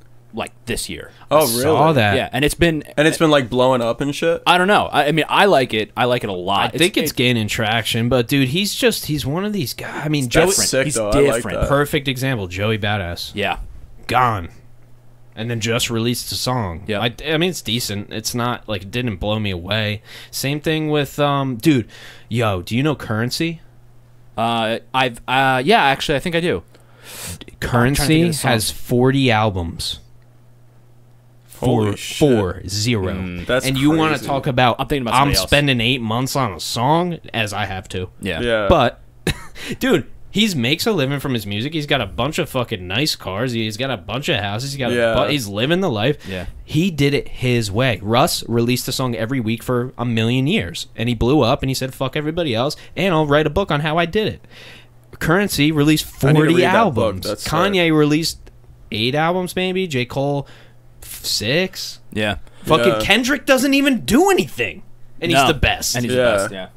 this year. Oh, really? Saw that. Yeah, and it's been like blowing up and shit. I don't know. I mean, I like it. I like it a lot. I think it's gaining traction, but dude, he's one of these guys. I mean, That's sick, he's though. different. I like that. Perfect example, Joey Badass. Yeah. Gone. And then just released a song. Yeah. I mean, it's decent. It's not like, it didn't blow me away. Same thing with dude. Yo, do you know Currency? Yeah, actually, I think I do. Currency has 40 albums. Holy shit. 40. That's and you want to crazy. talk about, I'm thinking about I'm somebody else. spending 8 months on a song, as I have to. Yeah. Yeah. But Dude, he makes a living from his music. He's got a bunch of fucking nice cars. He's got a bunch of houses. He's living the life. Yeah. He did it his way. Russ released a song every week for a million years, and he blew up, and he said, fuck everybody else, and I'll write a book on how I did it. Currency released 40 albums. Kanye released 8 albums, maybe. J. Cole, 6. Yeah. Fucking Kendrick doesn't even do anything, and he's the best. And he's the best, yeah.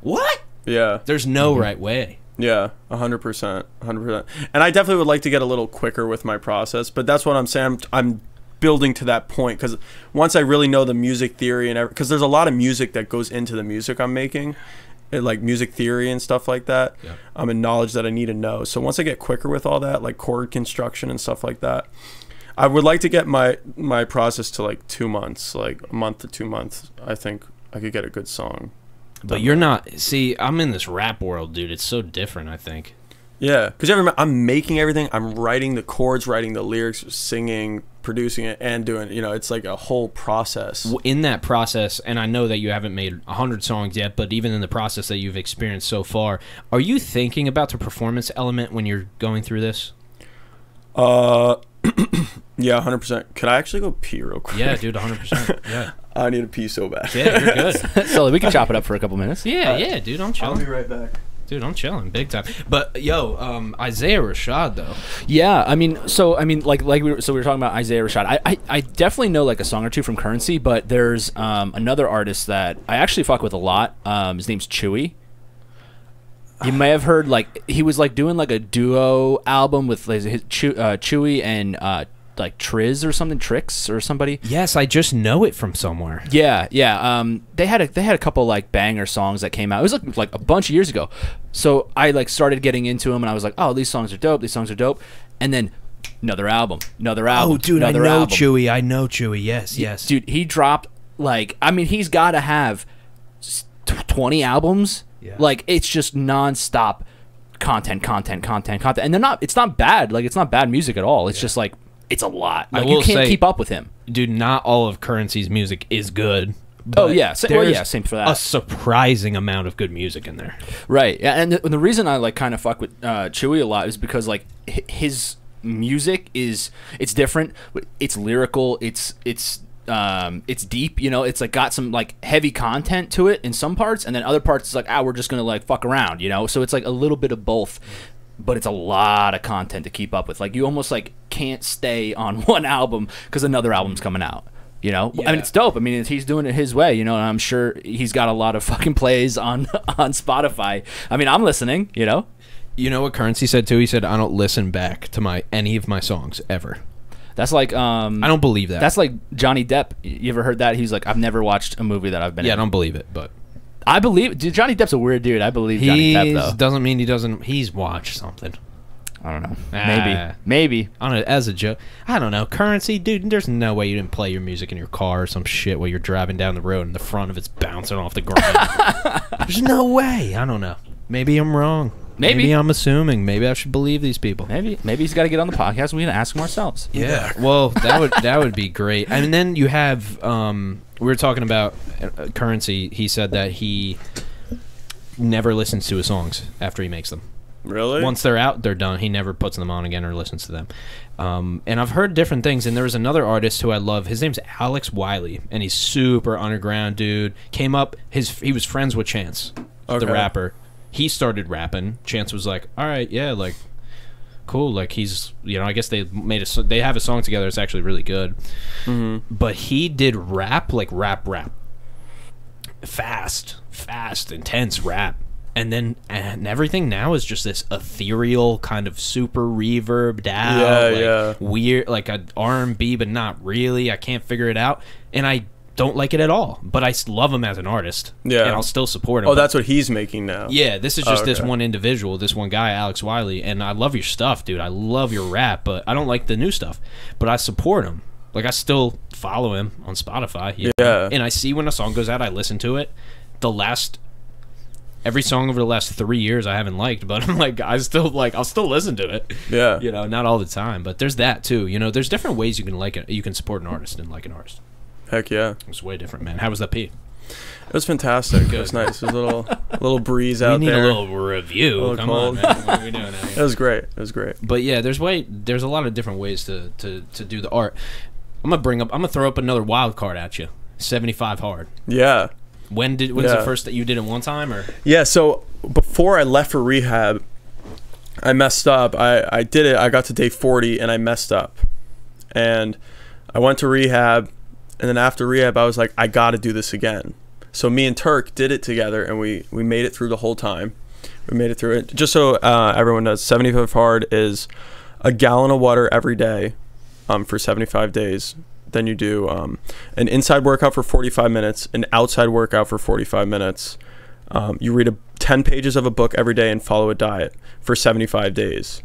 What? Yeah. There's no right way. Yeah, 100%, 100%. And I definitely would like to get a little quicker with my process, but that's what I'm saying. I'm building to that point, because once I really know the music theory and because there's a lot of music that goes into the music I'm making, like music theory and stuff like that, and knowledge that I need to know. So once I get quicker with all that, like chord construction and stuff like that, I would like to get my process to like 2 months, like a month to 2 months. I think I could get a good song. But you're not. See, I'm in this rap world, dude. It's so different, I think. Yeah, because I'm making everything. I'm writing the chords, writing the lyrics, singing, producing it, and doing. It's like a whole process. In that process, and I know that you haven't made 100 songs yet, but even in the process that you've experienced so far, are you thinking about the performance element when you're going through this? Yeah, 100%. Could I actually go pee real quick? Yeah, dude, 100%. Yeah. I need to pee so bad. Yeah, you're good. Sully, we can chop it up for a couple minutes. Yeah, dude, I'm chilling. I'll be right back. Dude, I'm chilling big time. But yo, Isaiah Rashad though. Yeah, I mean, like we were talking about Isaiah Rashad. I definitely know like a song or two from Currency, but there's another artist that I actually fuck with a lot. His name's Chewy. You may have heard like he was like doing like a duo album with like, Chewy and like Triz or something, Trix or somebody. Yes, I just know it from somewhere. Yeah. They had a couple like banger songs that came out. It was like a bunch of years ago. So I like started getting into them, and I was like, oh, these songs are dope. And then another album. Oh, dude, I know Chewy. Yes. Dude, he dropped like, I mean, he's got to have 20 albums. Yeah. Like it's just nonstop content, and it's not bad. Like it's not bad music at all. It's just like it's a lot. Like you can't keep up with him, dude. Not all of Currency's music is good. Oh yeah, same for that. A surprising amount of good music in there, right? Yeah, and the reason I like kind of fuck with Chewy a lot is because like his music it's different. It's lyrical. It's deep, it's like got some like heavy content to it in some parts, and then other parts it's like we're just gonna like fuck around, so it's like a little bit of both, but it's a lot of content to keep up with. Like you almost like can't stay on one album because another album's coming out, I mean it's dope. I mean he's doing it his way, and I'm sure he's got a lot of fucking plays on Spotify. I mean I'm listening, You know what Currency said too? He said I don't listen back to any of my songs ever. That's like I don't believe that. That's like Johnny Depp. You ever heard that? He's like, I've never watched a movie that I've been in. I don't believe it, but I believe. Dude, Johnny Depp's a weird dude. I believe Johnny Depp though. Doesn't mean he doesn't. He's watched something. I don't know. Maybe. As a joke. I don't know. Currency, dude. There's no way you didn't play your music in your car or some shit while you're driving down the road and the front of it's bouncing off the ground. There's no way. I don't know. Maybe I'm wrong. Maybe I'm assuming. Maybe I should believe these people. Maybe he's got to get on the podcast and we can ask him ourselves. Yeah. Well, that would be great. And then you have we were talking about Currency. He said that he never listens to his songs after he makes them. Really? Once they're out, they're done. He never puts them on again or listens to them. And I've heard different things. And there was another artist who I love. His name's Alex Wiley, and he's super underground, dude. Came up. He was friends with Chance, the rapper. He started rapping. Chance was like, all right, yeah, like, cool. Like, he's, I guess they have a song together. It's actually really good. Mm-hmm. But he did rap, like rap. Fast, intense rap. And everything now is just this ethereal kind of super reverbed out, weird, like a R&B, but not really. I can't figure it out. And I don't like it at all, but I love him as an artist. Yeah, and I'll still support him. Oh, that's what he's making now. Yeah, this is just this one individual, this one guy, Alex Wiley, and I love your stuff, dude. I love your rap, but I don't like the new stuff. But I support him. Like I still follow him on Spotify. Yeah, and I see when a song goes out, I listen to it. Every song over the last 3 years I haven't liked, but I'm like I'll still listen to it. Yeah, not all the time, but there's that too. There's different ways you can like it. You can support an artist and like an artist. Heck yeah. It's way different, man. How was that pee? It was fantastic. It was nice. It was a little breeze out there. We need a little review. Come on, man. What are we doing out here? It was great. It was great. But yeah, there's a lot of different ways to do the art. I'm gonna throw up another wild card at you. 75 hard. Yeah. When's the first that you did it one time or? Yeah. So before I left for rehab, I messed up. I did it. I got to day 40 and I messed up, and I went to rehab, and then after rehab, I was like, I got to do this again. So me and Turk did it together, and we made it through the whole time. We made it through it. Just so everyone knows, 75 hard is a gallon of water every day for 75 days. Then you do an inside workout for 45 minutes, an outside workout for 45 minutes. You read 10 pages of a book every day and follow a diet for 75 days.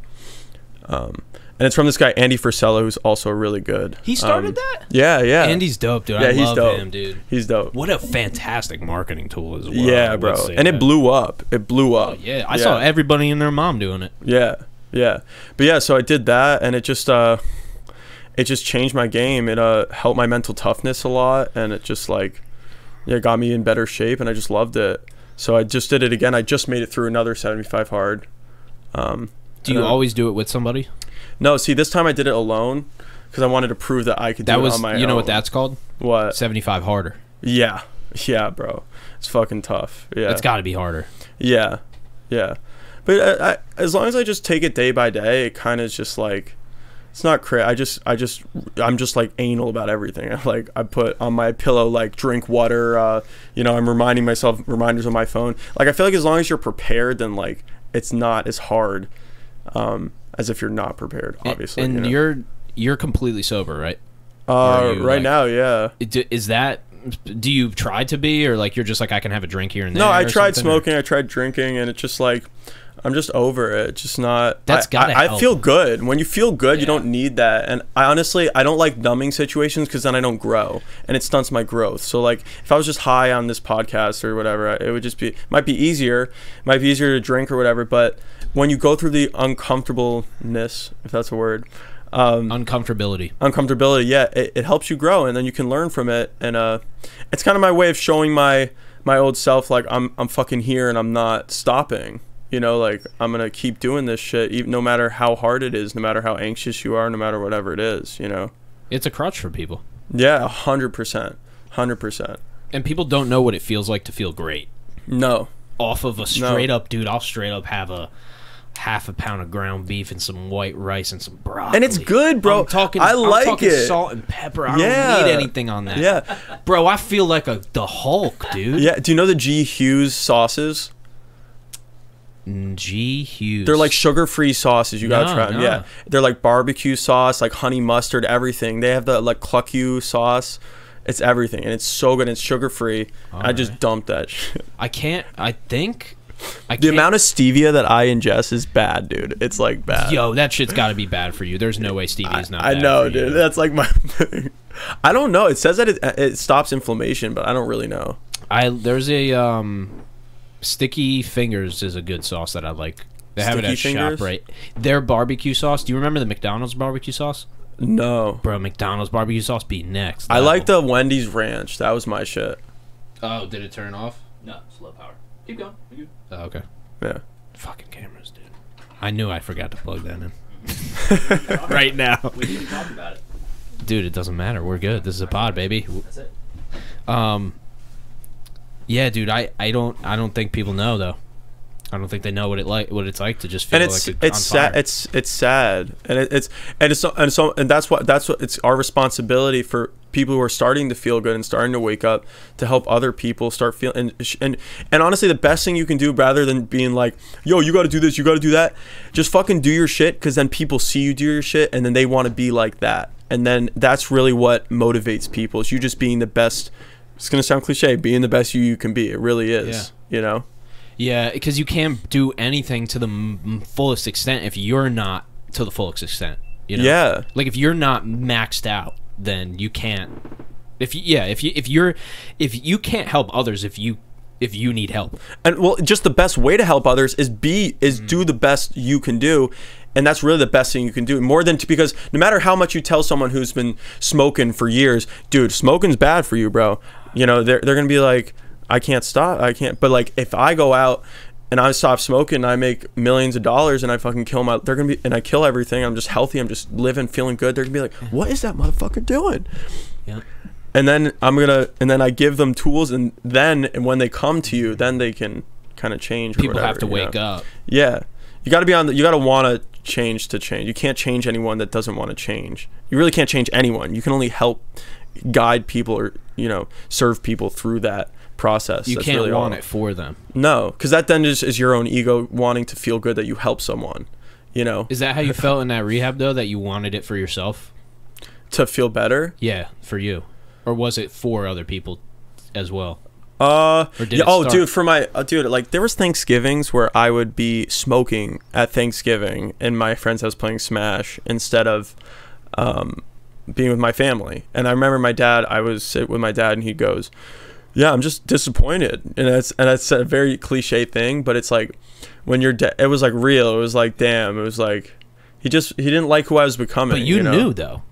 And it's from this guy, Andy Frisella, who's also really good. He started that? Yeah. Andy's dope, dude. Yeah, I he's love dope. him, dude. He's dope. What a fantastic marketing tool as well. Yeah, bro. And it blew up. It blew up. Oh, yeah. I saw everybody and their mom doing it. Yeah. But yeah, so I did that, and it just changed my game. It helped my mental toughness a lot, and it just got me in better shape, and I just loved it. So I just did it again. I just made it through another 75 hard. Do you always do it with somebody? No, see, this time I did it alone because I wanted to prove that I could do it on my own. You know what that's called? What? 75 harder. Yeah, bro. It's fucking tough. Yeah. It's got to be harder. Yeah. But I, as long as I just take it day by day, it kind of is just like, it's not crazy. I'm just like anal about everything. I put on my pillow, like, drink water. I'm reminding myself reminders on my phone. Like, I feel like as long as you're prepared, then like it's not as hard as if you're not prepared, obviously. And you're completely sober, right? Right now, yeah. Do you try to be, or like you're just like, I can have a drink here and there? No, I tried smoking, I tried drinking, and it's just like, I'm just over it. It's just not. I feel good. When you feel good, you don't need that. And I don't like numbing situations because then I don't grow, and it stunts my growth. So like, if I was just high on this podcast or whatever, it would just might be easier to drink or whatever. But when you go through the uncomfortableness, if that's a word, uncomfortability, yeah, it helps you grow, and then you can learn from it. And it's kind of my way of showing my old self, like, I'm fucking here and I'm not stopping. Like, I'm gonna keep doing this shit, even no matter how hard it is, no matter how anxious you are, no matter whatever it is. It's a crutch for people. Yeah, 100%. And people don't know what it feels like to feel great. No. Off of a straight up, dude, I'll straight up have a half a pound of ground beef and some white rice and some broccoli. And it's good, bro. I'm talking salt and pepper. I don't need anything on that. Yeah. Bro, I feel like the Hulk, dude. Yeah. Do you know the G. Hughes sauces? G. Hughes. They're like sugar-free sauces. You gotta try them. Yeah. They're like barbecue sauce, like honey mustard, everything. They have the like cluck you sauce. It's everything, and it's so good. And it's sugar-free. I just dumped that shit. The amount of stevia that I ingest is bad, dude. It's like bad. Yo, that shit's got to be bad for you. There's no way stevia's not bad. I know, for dude. You. That's like my thing. I don't know. It says that it stops inflammation, but I don't really know. There's a Sticky Fingers is a good sauce that I like. They have it at ShopRite. Their barbecue sauce. Do you remember the McDonald's barbecue sauce? No. Bro, McDonald's barbecue sauce be next. I like the Wendy's ranch. That was my shit. Oh, did it turn off? No, slow power. Keep going. You're good. Oh, okay. Yeah. Fucking cameras, dude. I knew I forgot to plug that in. Right now. We need to talk about it. Dude, it doesn't matter. We're good. This is a pod, baby. That's it. Yeah, dude. I don't think people know though. I don't think they know what it's like to just feel it's sad. It's sad, and that's what it's our responsibility for people who are starting to feel good and starting to wake up to help other people start feeling. And honestly, the best thing you can do, rather than being like, yo, you got to do this, you got to do that, just fucking do your shit, because then people see you do your shit and then they want to be like that, and then that's really what motivates people. Is you just being the best. It's gonna sound cliche, being the best you can be. It really is. Yeah. Yeah, because you can't do anything to the fullest extent if you're not to the fullest extent. Yeah. Like, if you're not maxed out, then you can't. If you can't help others if you need help. And well, just the best way to help others is do the best you can do. And that's really the best thing you can do, more than because no matter how much you tell someone who's been smoking for years, dude, smoking's bad for you, bro. You know, they're gonna be like, I can't stop, I can't. But like, if I go out and I stop smoking and I make millions of dollars and I fucking kill they're gonna be, and I kill everything, I'm just healthy, I'm just living, feeling good, they're gonna be like, what is that motherfucker doing? Yeah. And then I give them tools, and then when they come to you, then they can kind of change. People whatever, have to wake up. Yeah, you got to be you got to want to change to change. You can't change anyone that doesn't want to change. You really can't change anyone. You can only help guide people, or serve people through that process. You can't really want it for them. No, because that then is your own ego wanting to feel good that you help someone. Is that how you felt in that rehab though? That you wanted it for yourself? To feel better? Yeah, for you. Or was it for other people as well? Dude, for my dude, like there was Thanksgivings where I would be smoking at Thanksgiving in my friend's house playing Smash instead of being with my family. And I remember I was sit with my dad, and he goes, "Yeah, I'm just disappointed." And that's a very cliche thing, but it's like when you're it was like real. It was like, damn. It was like he didn't like who I was becoming. But you knew though.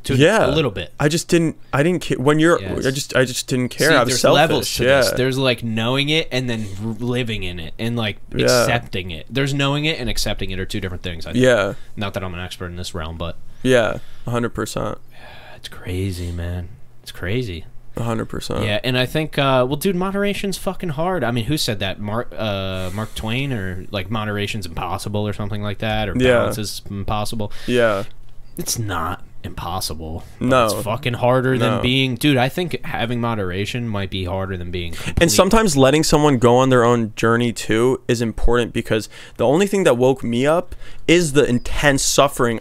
A little bit. I didn't care when you're. Yes. I just didn't care. See, I was there's selfish. Levels to this. There's like knowing it and then living in it and like accepting it. There's knowing it and accepting it are two different things. I think. Yeah. Not that I'm an expert in this realm, but. Yeah, 100%. It's crazy, man. It's crazy. 100%. Yeah, and I think, dude, moderation's fucking hard. I mean, who said that? Mark Twain, or like moderation's impossible or something like that, or balance is impossible. Yeah. It's not impossible. No. It's fucking harder than being... Dude, I think having moderation might be harder than being complete. And sometimes letting someone go on their own journey, too, is important, because the only thing that woke me up is the intense suffering.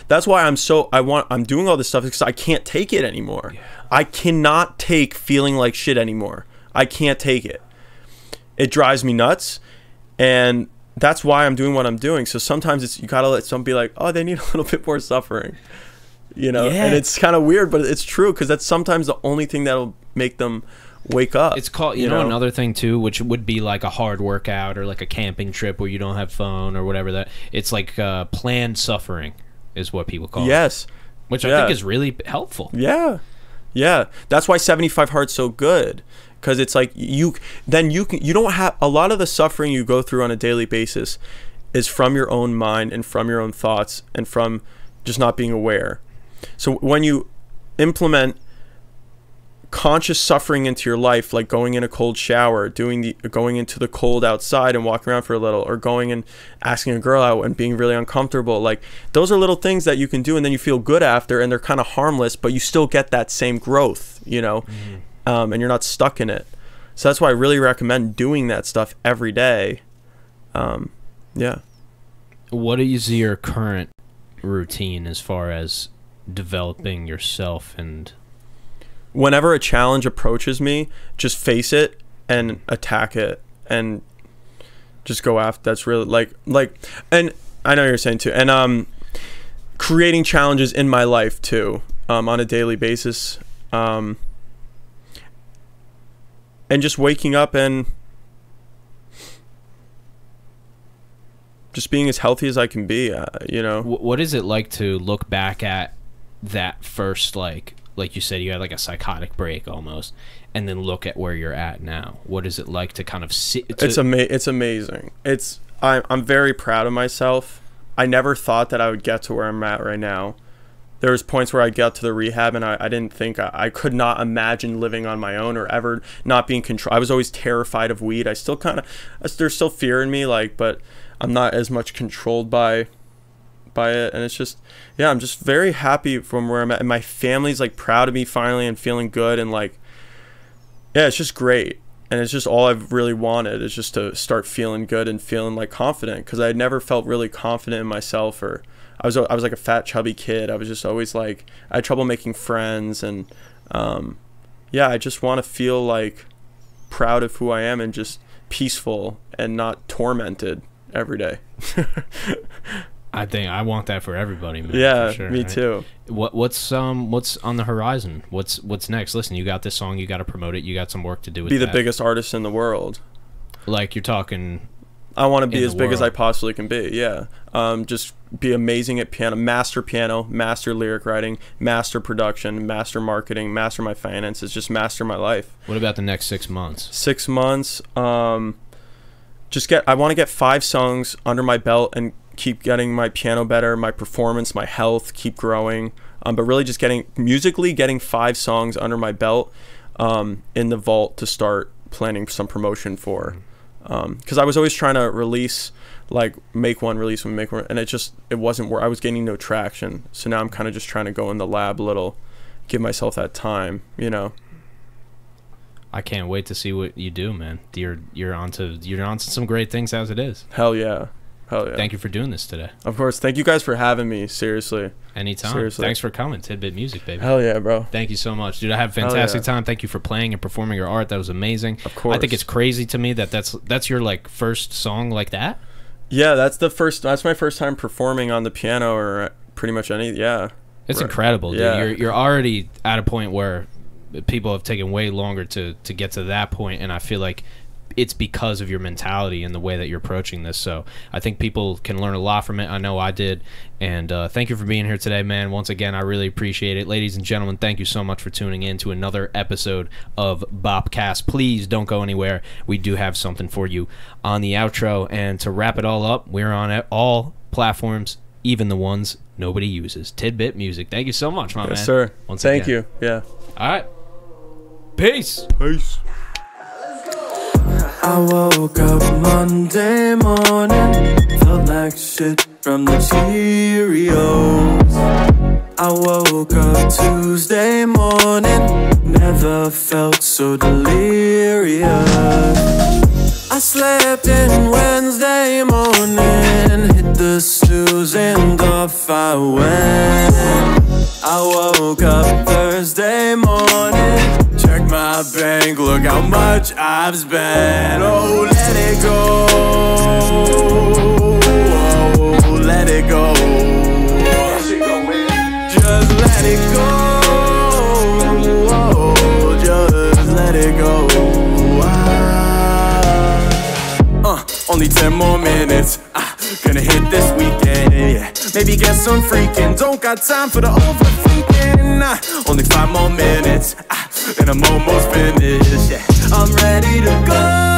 That's why I'm doing all this stuff, because I can't take it anymore. Yeah. I cannot take feeling like shit anymore. I can't take it. It drives me nuts, and that's why I'm doing what I'm doing. So sometimes you gotta let someone be like, oh, they need a little bit more suffering. And it's kind of weird, but it's true, because that's sometimes the only thing that'll make them wake up. It's called, you know, another thing too, which would be like a hard workout or like a camping trip where you don't have phone or whatever. That it's like planned suffering is what people call it. Which I think is really helpful. Yeah, that's why 75 Hard's so good, because it's like you don't have a lot of the suffering you go through on a daily basis is from your own mind and from your own thoughts and from just not being aware. So when you implement conscious suffering into your life, like going in a cold shower, going into the cold outside and walking around for a little, or going and asking a girl out and being really uncomfortable, like those are little things that you can do, and then you feel good after, and they're kind of harmless, but you still get that same growth, and you're not stuck in it. So that's why I really recommend doing that stuff every day. What is your current routine as far as developing yourself? And whenever a challenge approaches me, just face it and attack it and just go after. That's really like and I know you're saying too, and creating challenges in my life too, on a daily basis, and just waking up and just being as healthy as I can be. What is it like to look back at that first, like you said, you had like a psychotic break almost, and then look at where you're at now? What is it like to kind of see? It's amazing. I'm very proud of myself. I never thought that I would get to where I'm at right now. There was points where I got to the rehab, and I didn't think I could not imagine living on my own or ever not being controlled. I was always terrified of weed. I still there's still fear in me, but I'm not as much controlled by it, and it's just, I'm just very happy from where I'm at, and my family's like proud of me finally and feeling good, and it's just great, and it's just all I've really wanted is just to start feeling good and feeling like confident, because I had never felt really confident in myself, or I was like a fat chubby kid. I was just always like, I had trouble making friends, and I just want to feel like proud of who I am and just peaceful and not tormented every day. I think I want that for everybody, man. Yeah, for sure, me right? too. What's on the horizon? What's next? Listen, you got this song, you got to promote it. You got some work to do with Be that. the biggest artist in the world. Like you're talking. I want to be as big as I possibly can be. Yeah. Just be amazing at piano, master lyric writing, master production, master marketing, master my finances, just master my life. What about the next 6 months? 6 months, I want to get 5 songs under my belt and keep getting my piano better, my performance, my health, keep growing. But really just getting 5 songs under my belt in the vault to start planning some promotion for. Because I was always trying to release, like make one, and it wasn't where I was gaining no traction. So now I'm kind of just trying to go in the lab a little, give myself that time, you know. I can't wait to see what you do, man. You're onto some great things as it is. Hell yeah. Thank you for doing this today. Of course. Thank you guys for having me. Seriously. Anytime. Seriously. Thanks for coming. Tidbit Music, baby. Hell yeah, bro. Thank you so much, dude. I had a fantastic time. Thank you for playing and performing your art. That was amazing. Of course. I think it's crazy to me that that's your like first song like that. Yeah, that's my first time performing on the piano or pretty much any. Yeah. It's incredible, dude. Yeah. You're already at a point where people have taken way longer to get to that point, and I feel like it's because of your mentality and the way that you're approaching this. So I think people can learn a lot from it. I know I did. And thank you for being here today, man. Once again, I really appreciate it. Ladies and gentlemen, thank you so much for tuning in to another episode of Bopcast. Please don't go anywhere. We do have something for you on the outro. And to wrap it all up, we're on all platforms, even the ones nobody uses. Tidbit Music. Thank you so much, my man. Yes, sir. Thank you. Yeah. All right. Peace. I woke up Monday morning, felt like shit from the Cheerios. I woke up Tuesday morning, never felt so delirious. I slept in Wednesday morning, hit the snooze and off I went. I woke up Thursday morning, check my bank, look how much I've spent. Oh, let it go, oh, let it go. Just let it go, oh, just let it go. Only 10 more minutes, gonna hit this weekend, yeah. Maybe get some freaking, don't got time for the overthinking. Only 5 more minutes, and I'm almost finished, yeah. I'm ready to go.